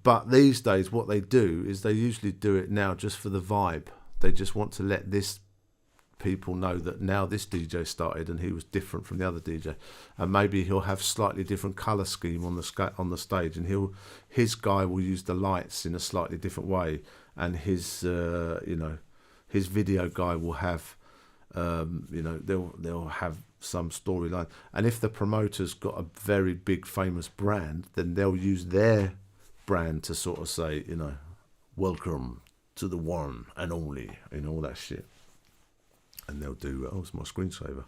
S1: But these days what they do is they usually do it now just for the vibe. They just want to let this people know that now this DJ started and he was different from the other DJ, and maybe he'll have slightly different color scheme on the stage, and his guy will use the lights in a slightly different way, and his his video guy will have they'll have some storyline, and if the promoter's got a very big famous brand, then they'll use their brand to sort of say, you know, welcome to the one and only, you know, all that shit. And they'll do, oh, it's my screensaver.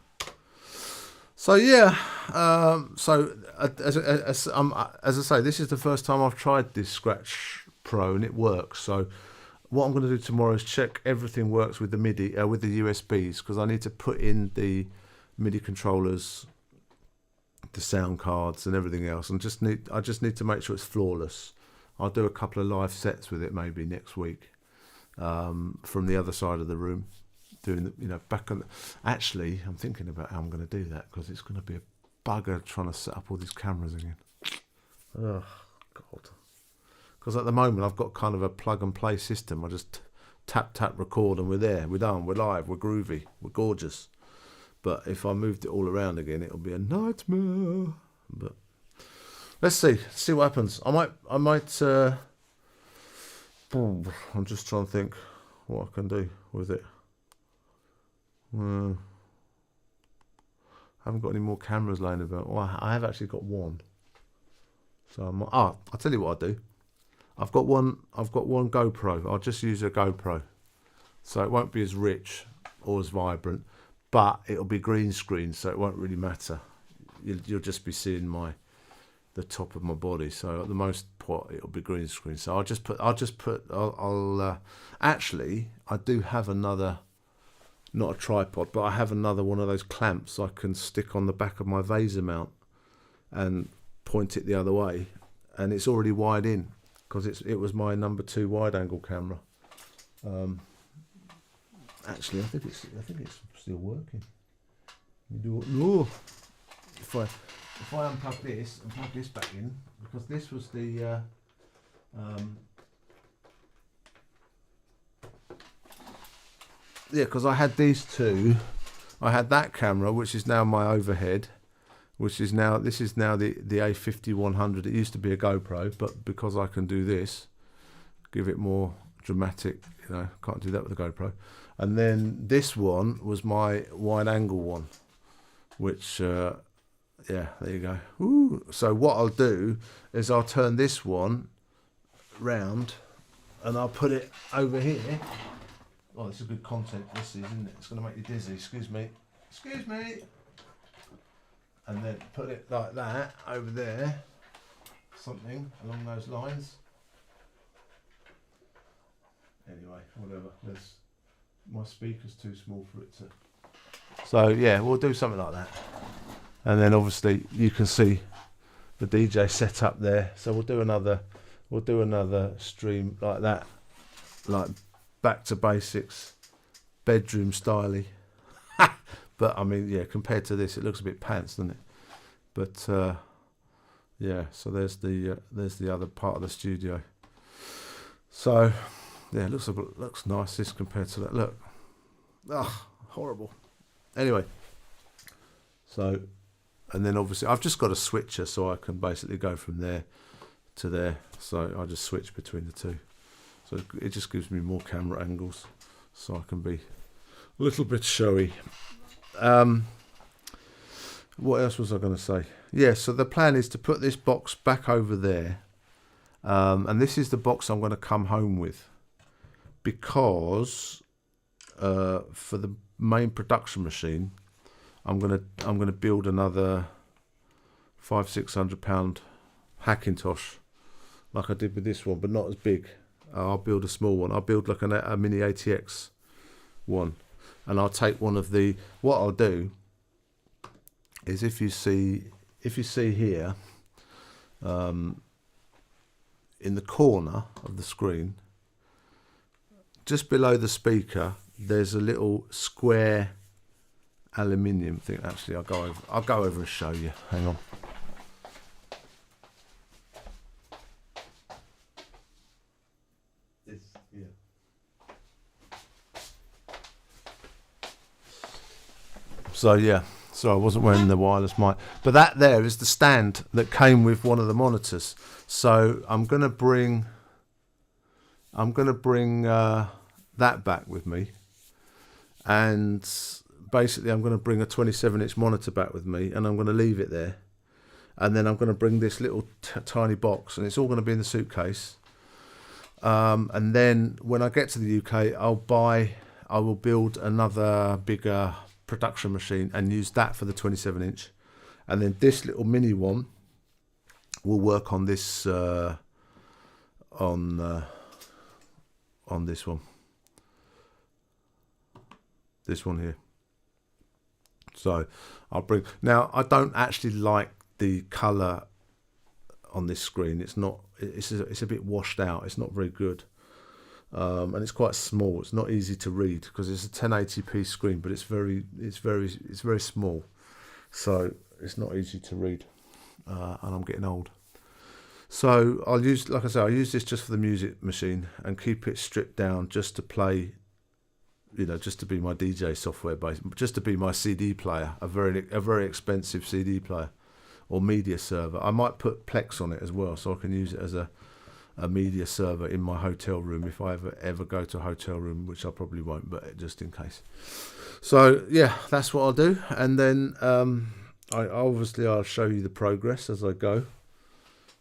S1: So yeah, as I say, this is the first time I've tried this Scratch Pro, and it works. So what I'm going to do tomorrow is check everything works with the MIDI, with the USBs, because I need to put in the MIDI controllers, the sound cards, and everything else. And I just need to make sure it's flawless. I'll do a couple of live sets with it maybe next week, from the other side of the room. Doing the, you know, back on. Actually, I'm thinking about how I'm going to do that, because it's going to be a bugger trying to set up all these cameras again. Oh God! Because at the moment I've got kind of a plug and play system. I just tap record and we're there. We're done. We're live. We're groovy. We're gorgeous. But if I moved it all around again, it'll be a nightmare. But let's see what happens. I might. I'm just trying to think what I can do with it. I haven't got any more cameras laying about. Well, I have actually got one. So I'll tell you what I'll do. I've got one GoPro. I'll just use a GoPro, so it won't be as rich or as vibrant, but it'll be green screen, so it won't really matter. You'll just be seeing the top of my body. So at the most part, it'll be green screen. So actually, I do have another. Not a tripod, but I have another one of those clamps I can stick on the back of my Vaser mount and point it the other way, and it's already wired in because it was my number 2 wide angle camera. Actually, I think it's still working. If I unplug this and plug this back in, because this was the yeah, because I had these two. I had that camera, which is now my overhead, this is now the A50-100. It used to be a GoPro, but because I can do this, give it more dramatic, you know, can't do that with a GoPro. And then this one was my wide angle one, which, yeah, there you go. Ooh. So what I'll do is I'll turn this one round and I'll put it over here. Oh, this is good content, this is, isn't it? It's going to make you dizzy. Excuse me. Excuse me. And then put it like that over there. Something along those lines. Anyway, whatever. My speaker's too small for it to... So, yeah, we'll do something like that. And then, obviously, you can see the DJ set up there. So we'll do another stream like that. Like... back to basics, bedroom styly. But I mean, yeah, compared to this, it looks a bit pants, doesn't it? But yeah, so there's the other part of the studio. So yeah, it looks nice this compared to that. Look, horrible. Anyway, so and then obviously I've just got a switcher, so I can basically go from there to there. So I just switch between the two. So it just gives me more camera angles, so I can be a little bit showy. What else was I going to say? Yeah, so the plan is to put this box back over there. And this is the box I'm going to come home with. Because for the main production machine, I'm gonna build another £500-600 Hackintosh like I did with this one, but not as big. I'll build a small one. I'll build like a mini ATX one, and I'll take one of the. What I'll do is if you see here, in the corner of the screen, just below the speaker, there's a little square aluminium thing. Actually, I'll go over and show you. Hang on. This here. So yeah, so I wasn't wearing the wireless mic, but that there is the stand that came with one of the monitors. So I'm gonna bring that back with me, and basically I'm going to bring a 27-inch monitor back with me, and I'm going to leave it there, and then I'm going to bring this little tiny box, and it's all going to be in the suitcase, and then when I get to the UK I will build another bigger production machine and use that for the 27-inch, and then this little mini one will work on this on this one. This one here. So I'll bring. Now I don't actually like the colour on this screen. It's not. It's a bit washed out. It's not very good, and it's quite small. It's not easy to read because it's a 1080p screen, but it's very small. So it's not easy to read, and I'm getting old. So I'll use, like I say, I'll use this just for the music machine and keep it stripped down just to play, just to be my DJ software base, just to be my CD player, a very expensive CD player or media server. I might put Plex on it as well, so I can use it as a media server in my hotel room if I ever go to a hotel room, which I probably won't, but just in case. So yeah, that's what I'll do, and then I'll show you the progress as I go.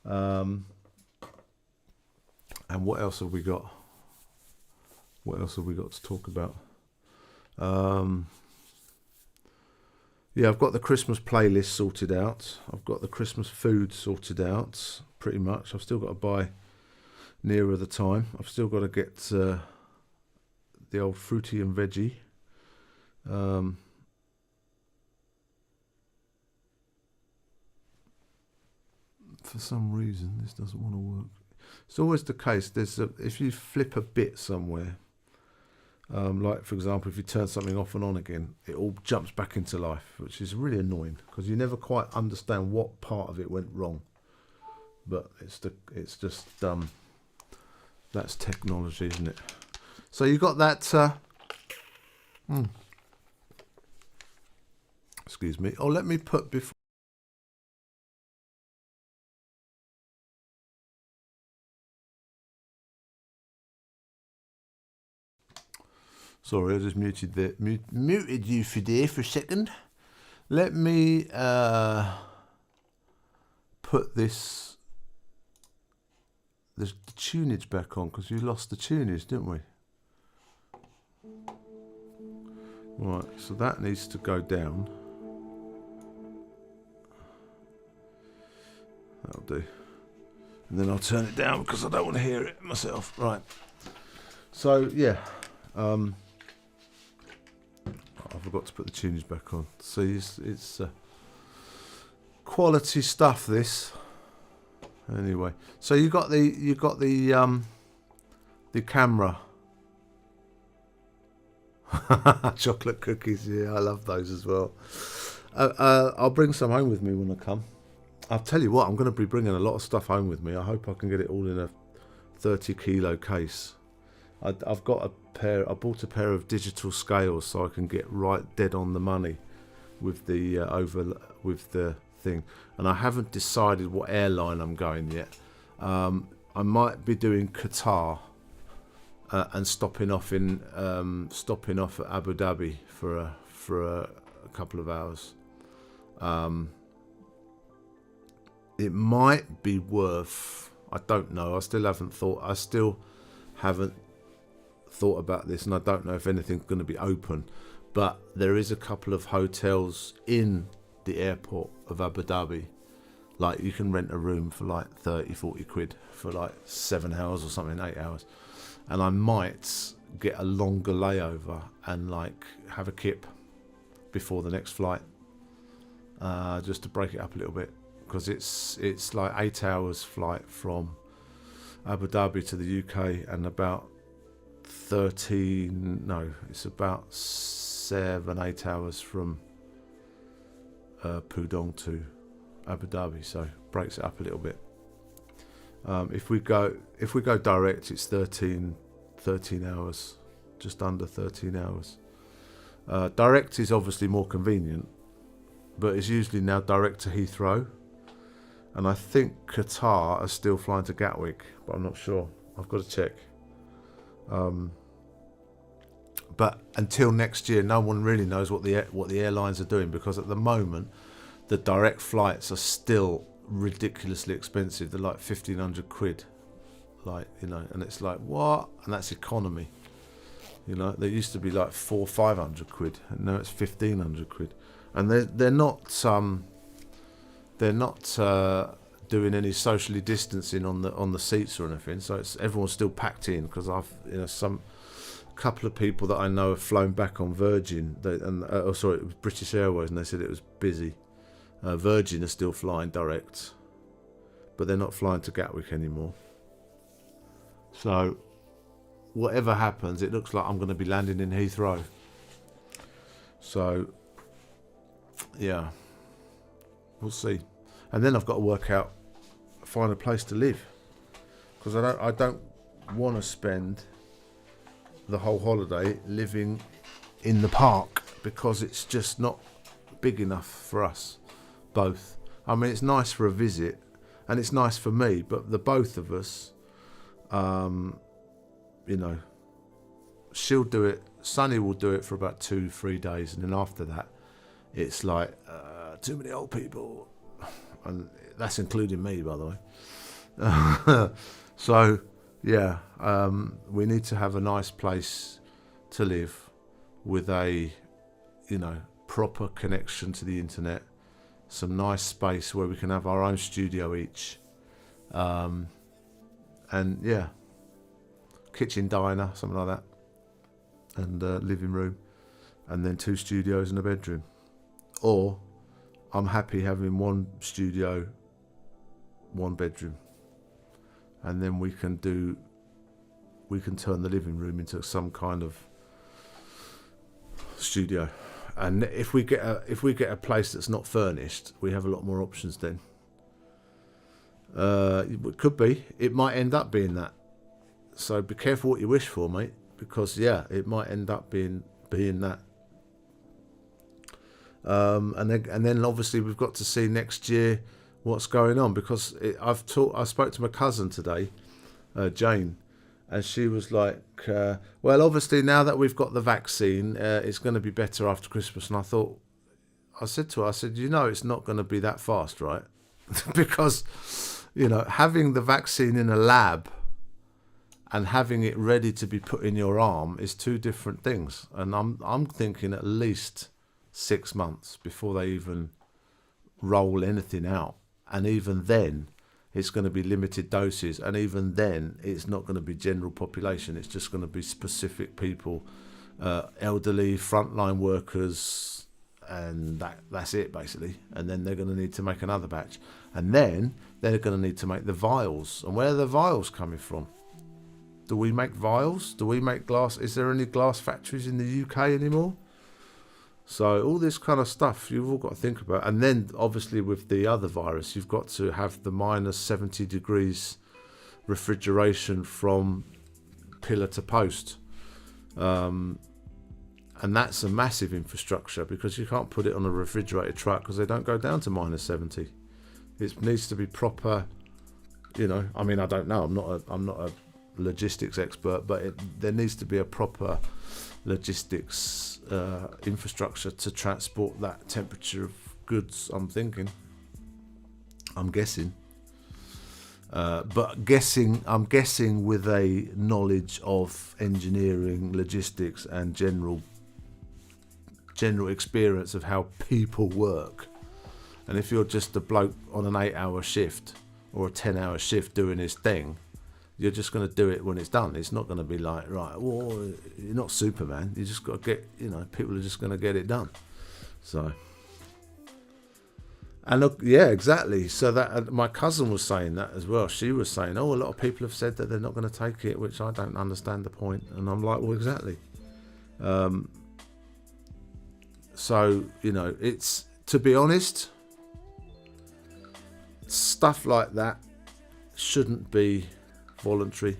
S1: And what else have we got? What else have we got to talk about? Yeah, I've got the Christmas playlist sorted out. I've got the Christmas food sorted out, pretty much. I've still got to buy nearer the time. I've still got to get the old fruity and veggie. For some reason, this doesn't want to work. It's always the case. If you flip a bit somewhere, like for example, if you turn something off and on again, it all jumps back into life, which is really annoying because you never quite understand what part of it went wrong. But it's just that's technology, isn't it? So you got that. Excuse me. Oh, let me put before. Sorry, I just muted you for there for a second. Let me put the tunage back on because we lost the tunage, didn't we? Right, so that needs to go down. That'll do. And then I'll turn it down because I don't want to hear it myself. Right. So yeah. I forgot to put the tunage back on. See, it's quality stuff. This, anyway. So you got the camera. Chocolate cookies. Yeah, I love those as well. I'll bring some home with me when I come. I'll tell you what, I'm going to be bringing a lot of stuff home with me. I hope I can get it all in a 30-kilo case. I bought a pair of digital scales so I can get right dead on the money with the with the thing, and I haven't decided what airline I'm going yet. I might be doing Qatar and stopping off at Abu Dhabi for a couple of hours. It might be worth. I don't know. I still haven't thought about this, and I don't know if anything's going to be open, but there is a couple of hotels in the airport of Abu Dhabi Like you can rent a room for like 30, 40 quid for like 7 hours or something, 8 hours. And I might get a longer layover and like have a kip before the next flight, just to break it up a little bit, because it's like 8 hours flight from Abu Dhabi to the UK and about 7-8 hours from Pudong to Abu Dhabi, so breaks it up a little bit. If we go direct, it's 13 hours, just under 13 hours. Direct is obviously more convenient, but it's usually now direct to Heathrow, and I think Qatar are still flying to Gatwick, but I'm not sure. I've got to check. But until next year, no one really knows what the airlines are doing, because at the moment the direct flights are still ridiculously expensive. They're like 1,500 quid, like, you know, and it's like, what? And that's economy. You know, they used to be like 400-500 quid, and now it's 1,500 quid. And they're not doing any socially distancing on the seats or anything. So everyone's still packed in, because some couple of people that I know have flown back on Virgin, it was British Airways, and they said it was busy. Virgin are still flying direct, but they're not flying to Gatwick anymore. So whatever happens, it looks like I'm going to be landing in Heathrow. So yeah, we'll see. And then I've got to find a place to live, because I don't want to spend the whole holiday living in the park, because it's just not big enough for us both. I mean, it's nice for a visit and it's nice for me, but the both of us, she'll do it, Sunny will do it for about 2-3 days, and then after that it's like too many old people, and that's including me, by the way. So yeah, we need to have a nice place to live with a proper connection to the internet, some nice space where we can have our own studio each, and yeah, kitchen, diner, something like that, and living room, and then 2 studios and a bedroom. Or I'm happy having 1 studio, 1 bedroom, and then we can turn the living room into some kind of studio. And if we get a place that's not furnished, we have a lot more options then. It could be. It might end up being that. So be careful what you wish for, mate, because yeah, it might end up being that. And then obviously we've got to see next year what's going on, because I spoke to my cousin today, Jane, and she was like, well, obviously now that we've got the vaccine, it's going to be better after Christmas. And I said to her, it's not going to be that fast, right? Because, having the vaccine in a lab and having it ready to be put in your arm is 2 different things. And I'm thinking at least 6 months before they even roll anything out. And even then, it's going to be limited doses, and even then it's not going to be general population. It's just going to be specific people, elderly, frontline workers, and that's it basically. And then they're going to need to make another batch, and then they're going to need to make the vials. And where are the vials coming from? Do we make vials? Do we make glass? Is there any glass factories in the UK anymore? So all this kind of stuff you've all got to think about. And then obviously with the other virus, you've got to have the minus 70 degrees refrigeration from pillar to post. And that's a massive infrastructure, because you can't put it on a refrigerated truck because they don't go down to minus 70. It needs to be proper, I mean, I don't know. I'm not a logistics expert, but there needs to be a proper logistics infrastructure to transport that temperature of goods. I'm guessing, but I'm guessing with a knowledge of engineering, logistics, and general experience of how people work, And if you're just a bloke on an 8-hour shift or a 10-hour shift doing his thing, you're just going to do it when it's done. It's not going to be like, right, well, you're not Superman. You just got to get, you know, people are just going to get it done. So, and look, yeah, exactly. So that my cousin was saying that as well. She was saying, oh, a lot of people have said that they're not going to take it, which I don't understand the point. And I'm like, well, exactly. So, you know, it's, to be honest, stuff like that shouldn't be voluntary,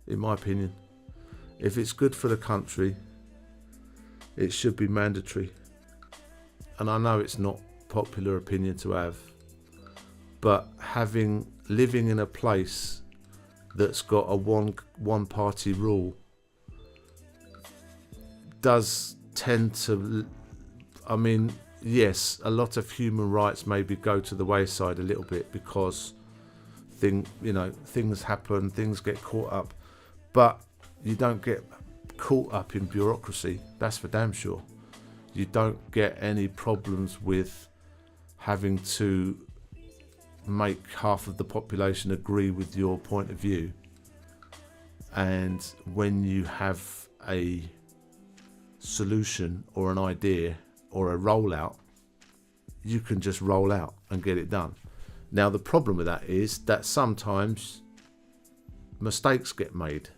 S1: in my opinion. If it's good for the country, it should be mandatory. And I know it's not popular opinion to have, but living in a place that's got a one party rule does tend to, I mean, yes, a lot of human rights maybe go to the wayside a little bit because things happen, things get caught up, but you don't get caught up in bureaucracy, that's for damn sure. You don't get any problems with having to make half of the population agree with your point of view. And when you have a solution or an idea or a rollout, you can just roll out and get it done. Now, the problem with that is that sometimes mistakes get made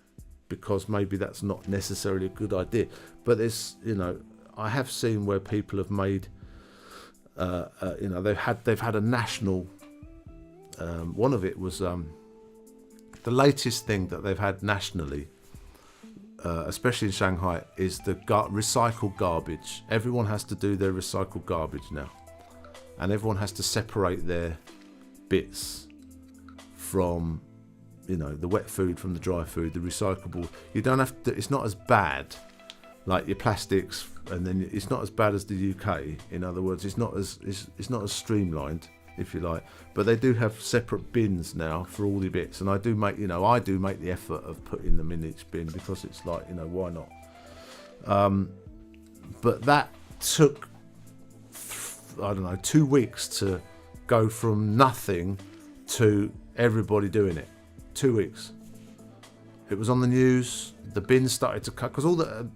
S1: because maybe that's not necessarily a good idea. But there's, you know, I have seen where people have made, you know, they've had a national. One of it was the latest thing that they've had nationally, especially in Shanghai, is the recycled garbage. Everyone has to do their recycled garbage now, and everyone has to separate their bits from, you know, the wet food from the dry food, the recyclable. You don't have to. It's not as bad like your plastics, and then it's not as bad as the UK. In other words, it's not as streamlined, if you like. But they do have separate bins now for all the bits, and I do make the effort of putting them in each bin because it's like, you know, why not? But that took, I don't know, 2 weeks to go from nothing to everybody doing it. 2 weeks. It was on the news. The bins started to cut because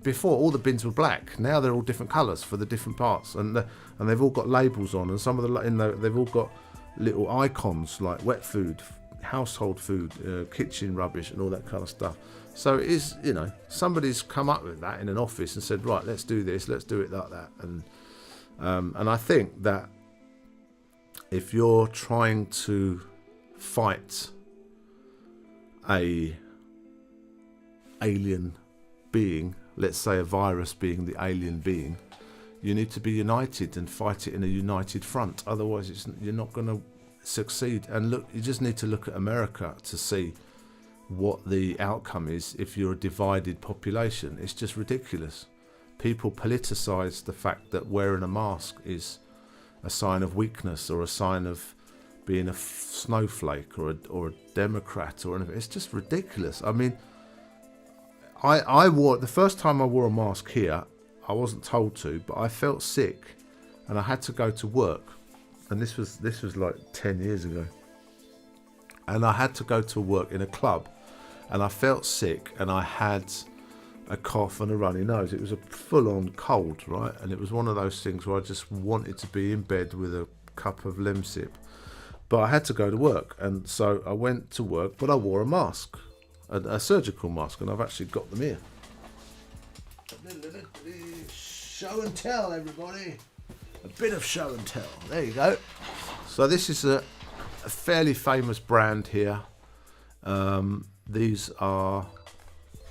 S1: before all the bins were black. Now they're all different colours for the different parts, and they've all got labels on, and some of they've all got little icons like wet food, household food, kitchen rubbish, and all that kind of stuff. So it is, you know, somebody's come up with that in an office and said, right, let's do this, let's do it like that, and I think that if you're trying to fight a alien being, let's say a virus being the alien being, you need to be united and fight it in a united front. Otherwise, you're not going to succeed. And look, you just need to look at America to see what the outcome is if you're a divided population. It's just ridiculous. People politicize the fact that wearing a mask is a sign of weakness or a sign of being a snowflake or a Democrat or anything. It's just ridiculous. I mean, I wore, the first time I wore a mask here, I wasn't told to, but I felt sick and I had to go to work. And this was like 10 years ago. And I had to go to work in a club, and I felt sick, and I had a cough and a runny nose. It was a full-on cold, right? And it was one of those things where I just wanted to be in bed with a cup of Lemsip. But I had to go to work, and so I went to work, but I wore a mask, a surgical mask, and I've actually got them here. Show and tell, everybody. A bit of show and tell. There you go. So this is a fairly famous brand here. These are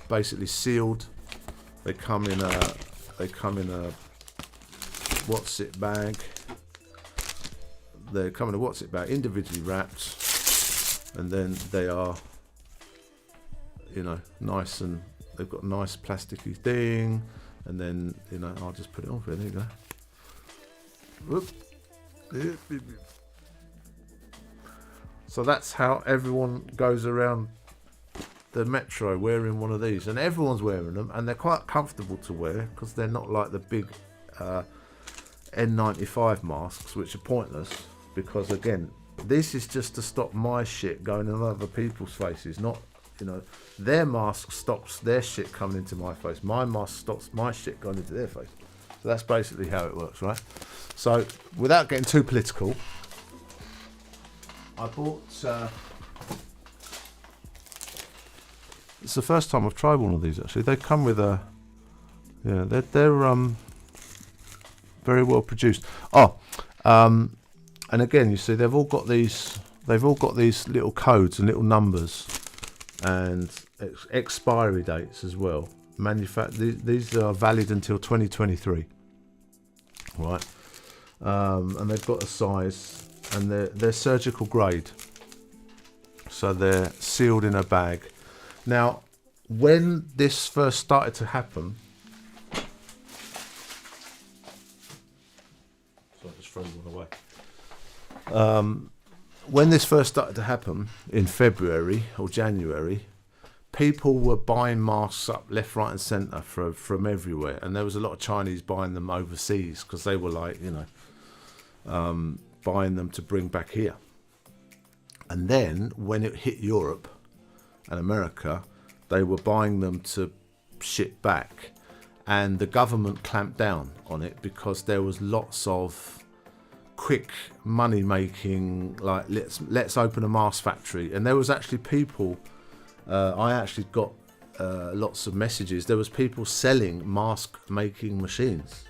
S1: basically sealed. They come in a what's it bag. They come in a what's it bag, individually wrapped, and then they are, you know, nice, and they've got a nice plasticky thing. And then, you know, I'll just put it on for you. There you go. Whoop. So that's how everyone goes around the metro wearing one of these, and everyone's wearing them, and they're quite comfortable to wear because they're not like the big N95 masks, which are pointless because, again, this is just to stop my shit going in other people's faces, not, their mask stops their shit coming into my face. My mask stops my shit going into their face. So that's basically how it works, right? So, without getting too political, I bought... it's the first time I've tried one of these, actually. They come with a... Yeah, they're very well produced. And again, you see, they've all got these little codes and little numbers and expiry dates as well. These are valid until 2023, right? And they've got a size, and they're surgical grade, so they're sealed in a bag. Now, when this first started to happen, so I just threw one away. When this first started to happen in February or January, people were buying masks up left, right, and centre from everywhere, and there was a lot of Chinese buying them overseas because they were like, buying them to bring back here. And then when it hit Europe and America, they were buying them to ship back, and the government clamped down on it because there was lots of quick money making, like let's open a mask factory. And there was actually people, I actually got lots of messages. There was people selling mask making machines,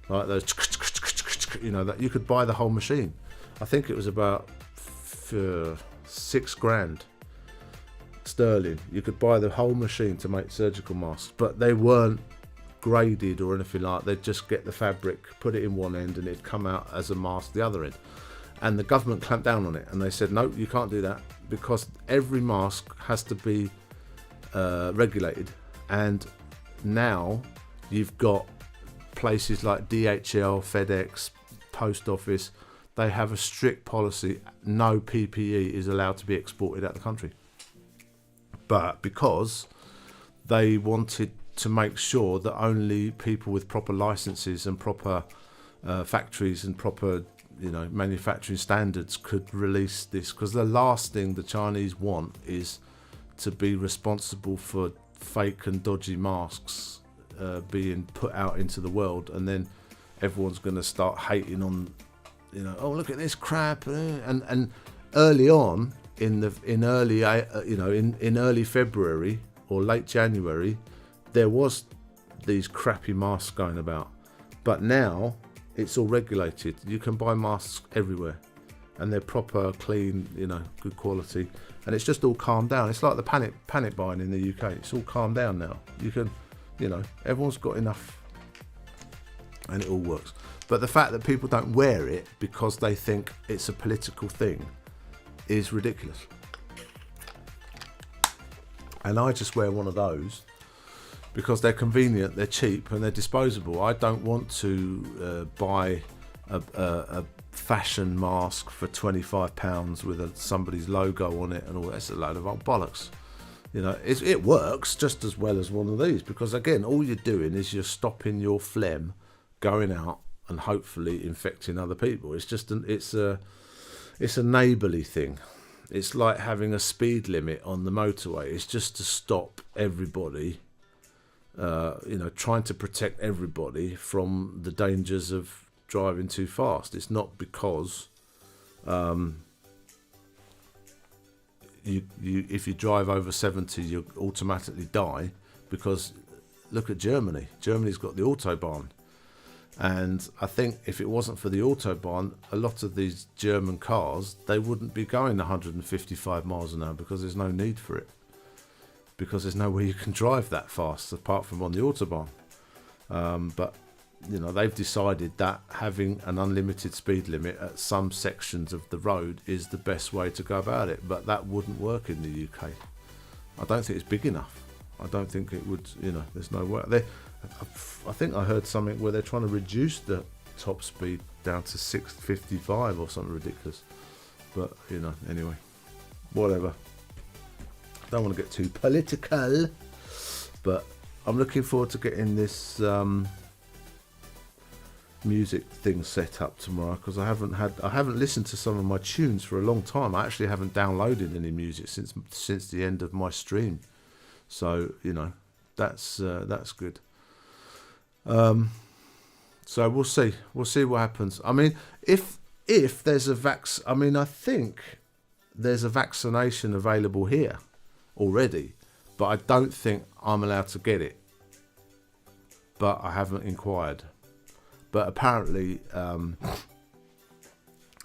S1: like those, that you could buy the whole machine. I think it was about $6,000 sterling. You could buy the whole machine to make surgical masks, but they weren't graded or anything like that. They'd just get the fabric, put it in one end, and it'd come out as a mask the other end. And the government clamped down on it, and they said, no, you can't do that, because every mask has to be regulated. And now you've got places like DHL, FedEx, Post Office, they have a strict policy. No PPE is allowed to be exported out of the country. But because they wanted to make sure that only people with proper licenses and proper factories and proper, manufacturing standards could release this, because the last thing the Chinese want is to be responsible for fake and dodgy masks being put out into the world, and then everyone's going to start hating on, oh, look at this crap, and early on in early February or late January, there was these crappy masks going about, but now it's all regulated. You can buy masks everywhere, and they're proper, clean, good quality, and it's just all calmed down. It's like the panic buying in the UK. It's all calmed down now. You can, everyone's got enough, and it all works. But the fact that people don't wear it because they think it's a political thing is ridiculous. And I just wear one of those because they're convenient, they're cheap, and they're disposable. I don't want to buy a fashion mask for £25 with somebody's logo on it and all. That's a load of old bollocks. It works just as well as one of these, because again, all you're doing is you're stopping your phlegm going out and hopefully infecting other people. It's just it's a neighbourly thing. It's like having a speed limit on the motorway. It's just to stop everybody, trying to protect everybody from the dangers of driving too fast. It's not because if you drive over 70, you automatically die, because look at Germany. Germany's got the Autobahn. And I think if it wasn't for the Autobahn, a lot of these German cars, they wouldn't be going 155 miles an hour, because there's no need for it. Because there's nowhere you can drive that fast apart from on the Autobahn. But, they've decided that having an unlimited speed limit at some sections of the road is the best way to go about it. But that wouldn't work in the UK. I don't think it's big enough. I don't think it would, there's no way. I think I heard something where they're trying to reduce the top speed down to 655 or something ridiculous. But, anyway, whatever. Don't want to get too political, but I'm looking forward to getting this music thing set up tomorrow, because I haven't listened to some of my tunes for a long time. I actually haven't downloaded any music since the end of my stream, so that's good. So we'll see what happens. I mean, if there's I think there's a vaccination available here already, but I don't think I'm allowed to get it. But I haven't inquired. But apparently,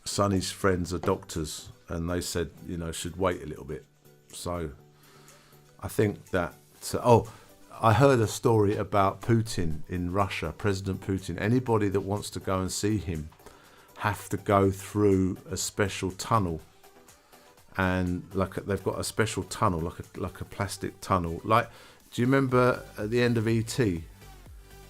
S1: Sonny's friends are doctors, and they said, should wait a little bit. So I think that... I heard a story about Putin in Russia, President Putin. Anybody that wants to go and see him have to go through a special tunnel. And they've got a special tunnel, like a plastic tunnel. Do you remember at the end of E.T.,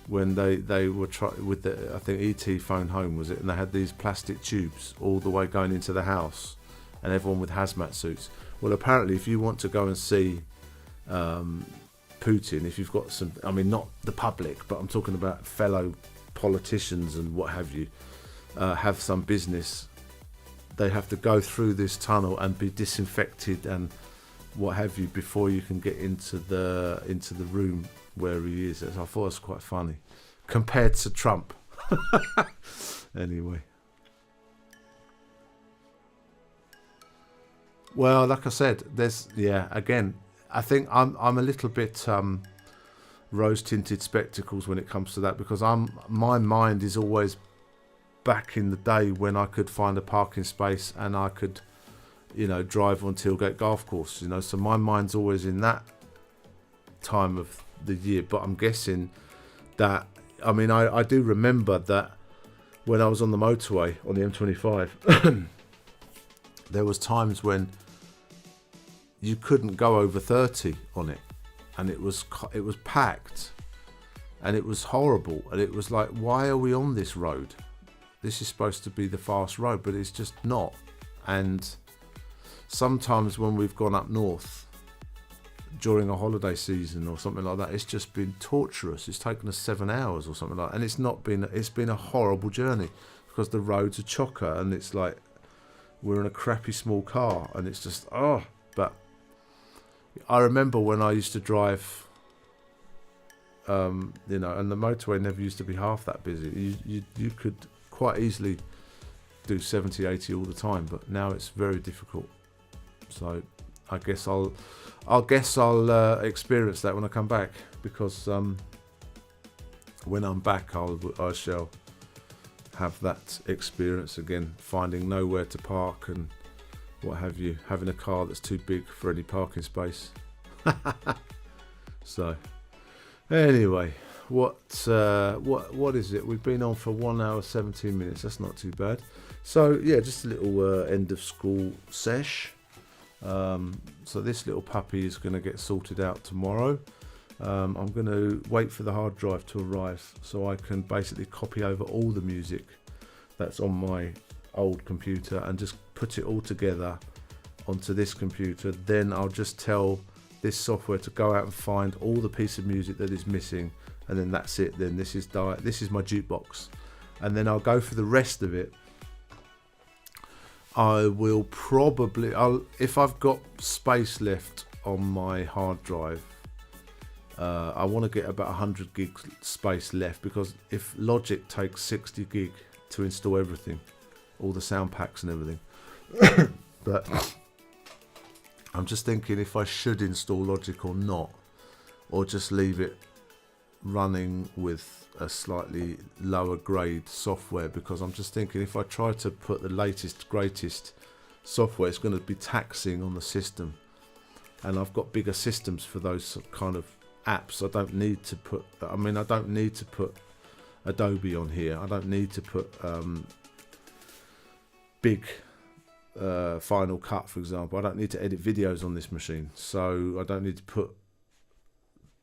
S1: when they were with I think E.T. Phone Home, was it? And they had these plastic tubes all the way going into the house, and everyone with hazmat suits. Well, apparently, if you want to go and see Putin, if you've got some, not the public, but I'm talking about fellow politicians and what have you, have some business, they have to go through this tunnel and be disinfected and what have you before you can get into the room where he is. I thought it was quite funny compared to Trump. Anyway, well, like I said, again, I think I'm a little bit rose-tinted spectacles when it comes to that, because my mind is always back in the day when I could find a parking space and I could drive on Tilgate Golf Course, so my mind's always in that time of the year. But I'm guessing that, I do remember that when I was on the motorway on the M25, there was times when you couldn't go over 30 on it, and it was packed, and it was horrible, and it was like, why are we on this road? This is supposed to be the fast road, but it's just not. And sometimes when we've gone up north during a holiday season or something like that, it's just been torturous. It's taken us 7 hours or something like that, and it's been a horrible journey, because the roads are chocker, and it's like we're in a crappy small car, and it's just But I remember when I used to drive, and the motorway never used to be half that busy. You could quite easily do 70, 80 all the time, but now it's very difficult. So I guess I'll experience that when I come back, because when I'm back, I shall have that experience again, finding nowhere to park and what have you, having a car that's too big for any parking space. So anyway, what is it? We've been on for 1 hour 17 minutes. That's not too bad. So yeah, just a little end of school sesh. So this little puppy is going to get sorted out tomorrow. I'm going to wait for the hard drive to arrive so I can basically copy over all the music that's on my old computer and just put it all together onto this computer. Then I'll just tell this software to go out and find all the piece of music that is missing, and then that's it. Then this is my jukebox, and then I'll go for the rest of it. I will probably, if I've got space left on my hard drive, I want to get about 100 gig space left, because if Logic takes 60 gig to install everything, all the sound packs and everything, but I'm just thinking if I should install Logic or not, or just leave it running with a slightly lower grade software, because I'm just thinking if I try to put the latest greatest software, it's going to be taxing on the system, and I've got bigger systems for those kind of apps. I don't need to put Adobe on here. I don't need to put big Final Cut, for example. I don't need to edit videos on this machine, so I don't need to put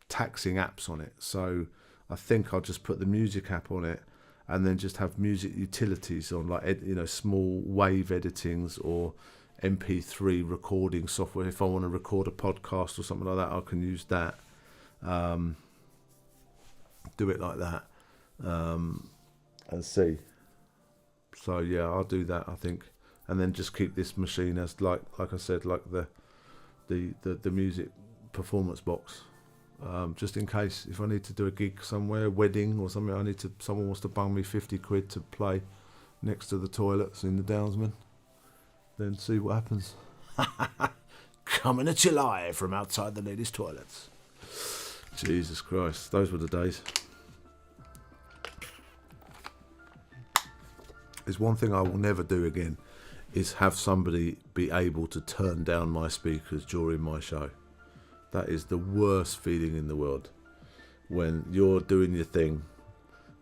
S1: taxing apps on it. So I think I'll just put the music app on it, and then just have music utilities on, like small wave editings or MP3 recording software. If I want to record a podcast or something like that, I can use that. Do it like that. and see. So yeah, I'll do that, I think, and then just keep this machine as like I said, like the music performance box, just in case if I need to do a gig somewhere, wedding or something. Someone wants to bung me 50 quid to play next to the toilets in the Downsman. Then see what happens. Coming at you live from outside the ladies' toilets. Jesus Christ, those were the days. There's one thing I will never do again, is have somebody be able to turn down my speakers during my show. That is the worst feeling in the world. When you're doing your thing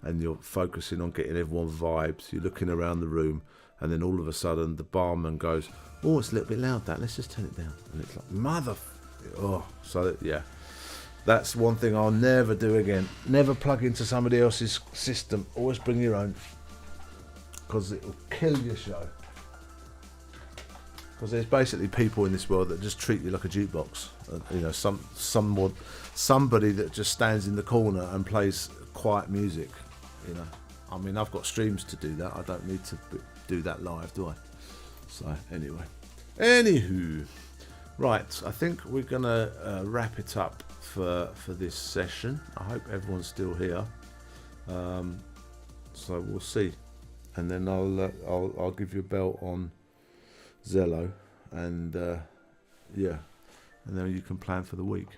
S1: and you're focusing on getting everyone vibes, you're looking around the room, and then all of a sudden the barman goes, oh, it's a little bit loud, that, let's just turn it down. And it's like, so yeah. That's one thing I'll never do again. Never plug into somebody else's system. Always bring your own. Because it will kill your show. Because there's basically people in this world that just treat you like a jukebox. You know, somebody that just stands in the corner and plays quiet music. You know, I mean, I've got streams to do that. I don't need to do that live, do I? So anyway, anywho, right. I think we're gonna wrap it up for this session. I hope everyone's still here. So we'll see. And then I'll give you a bell on Zello, and yeah, and then you can plan for the week.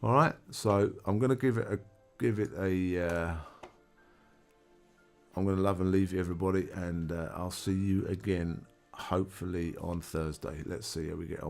S1: All right. So I'm gonna give it a. I'm gonna love and leave you, everybody, and I'll see you again hopefully on Thursday. Let's see how we get on.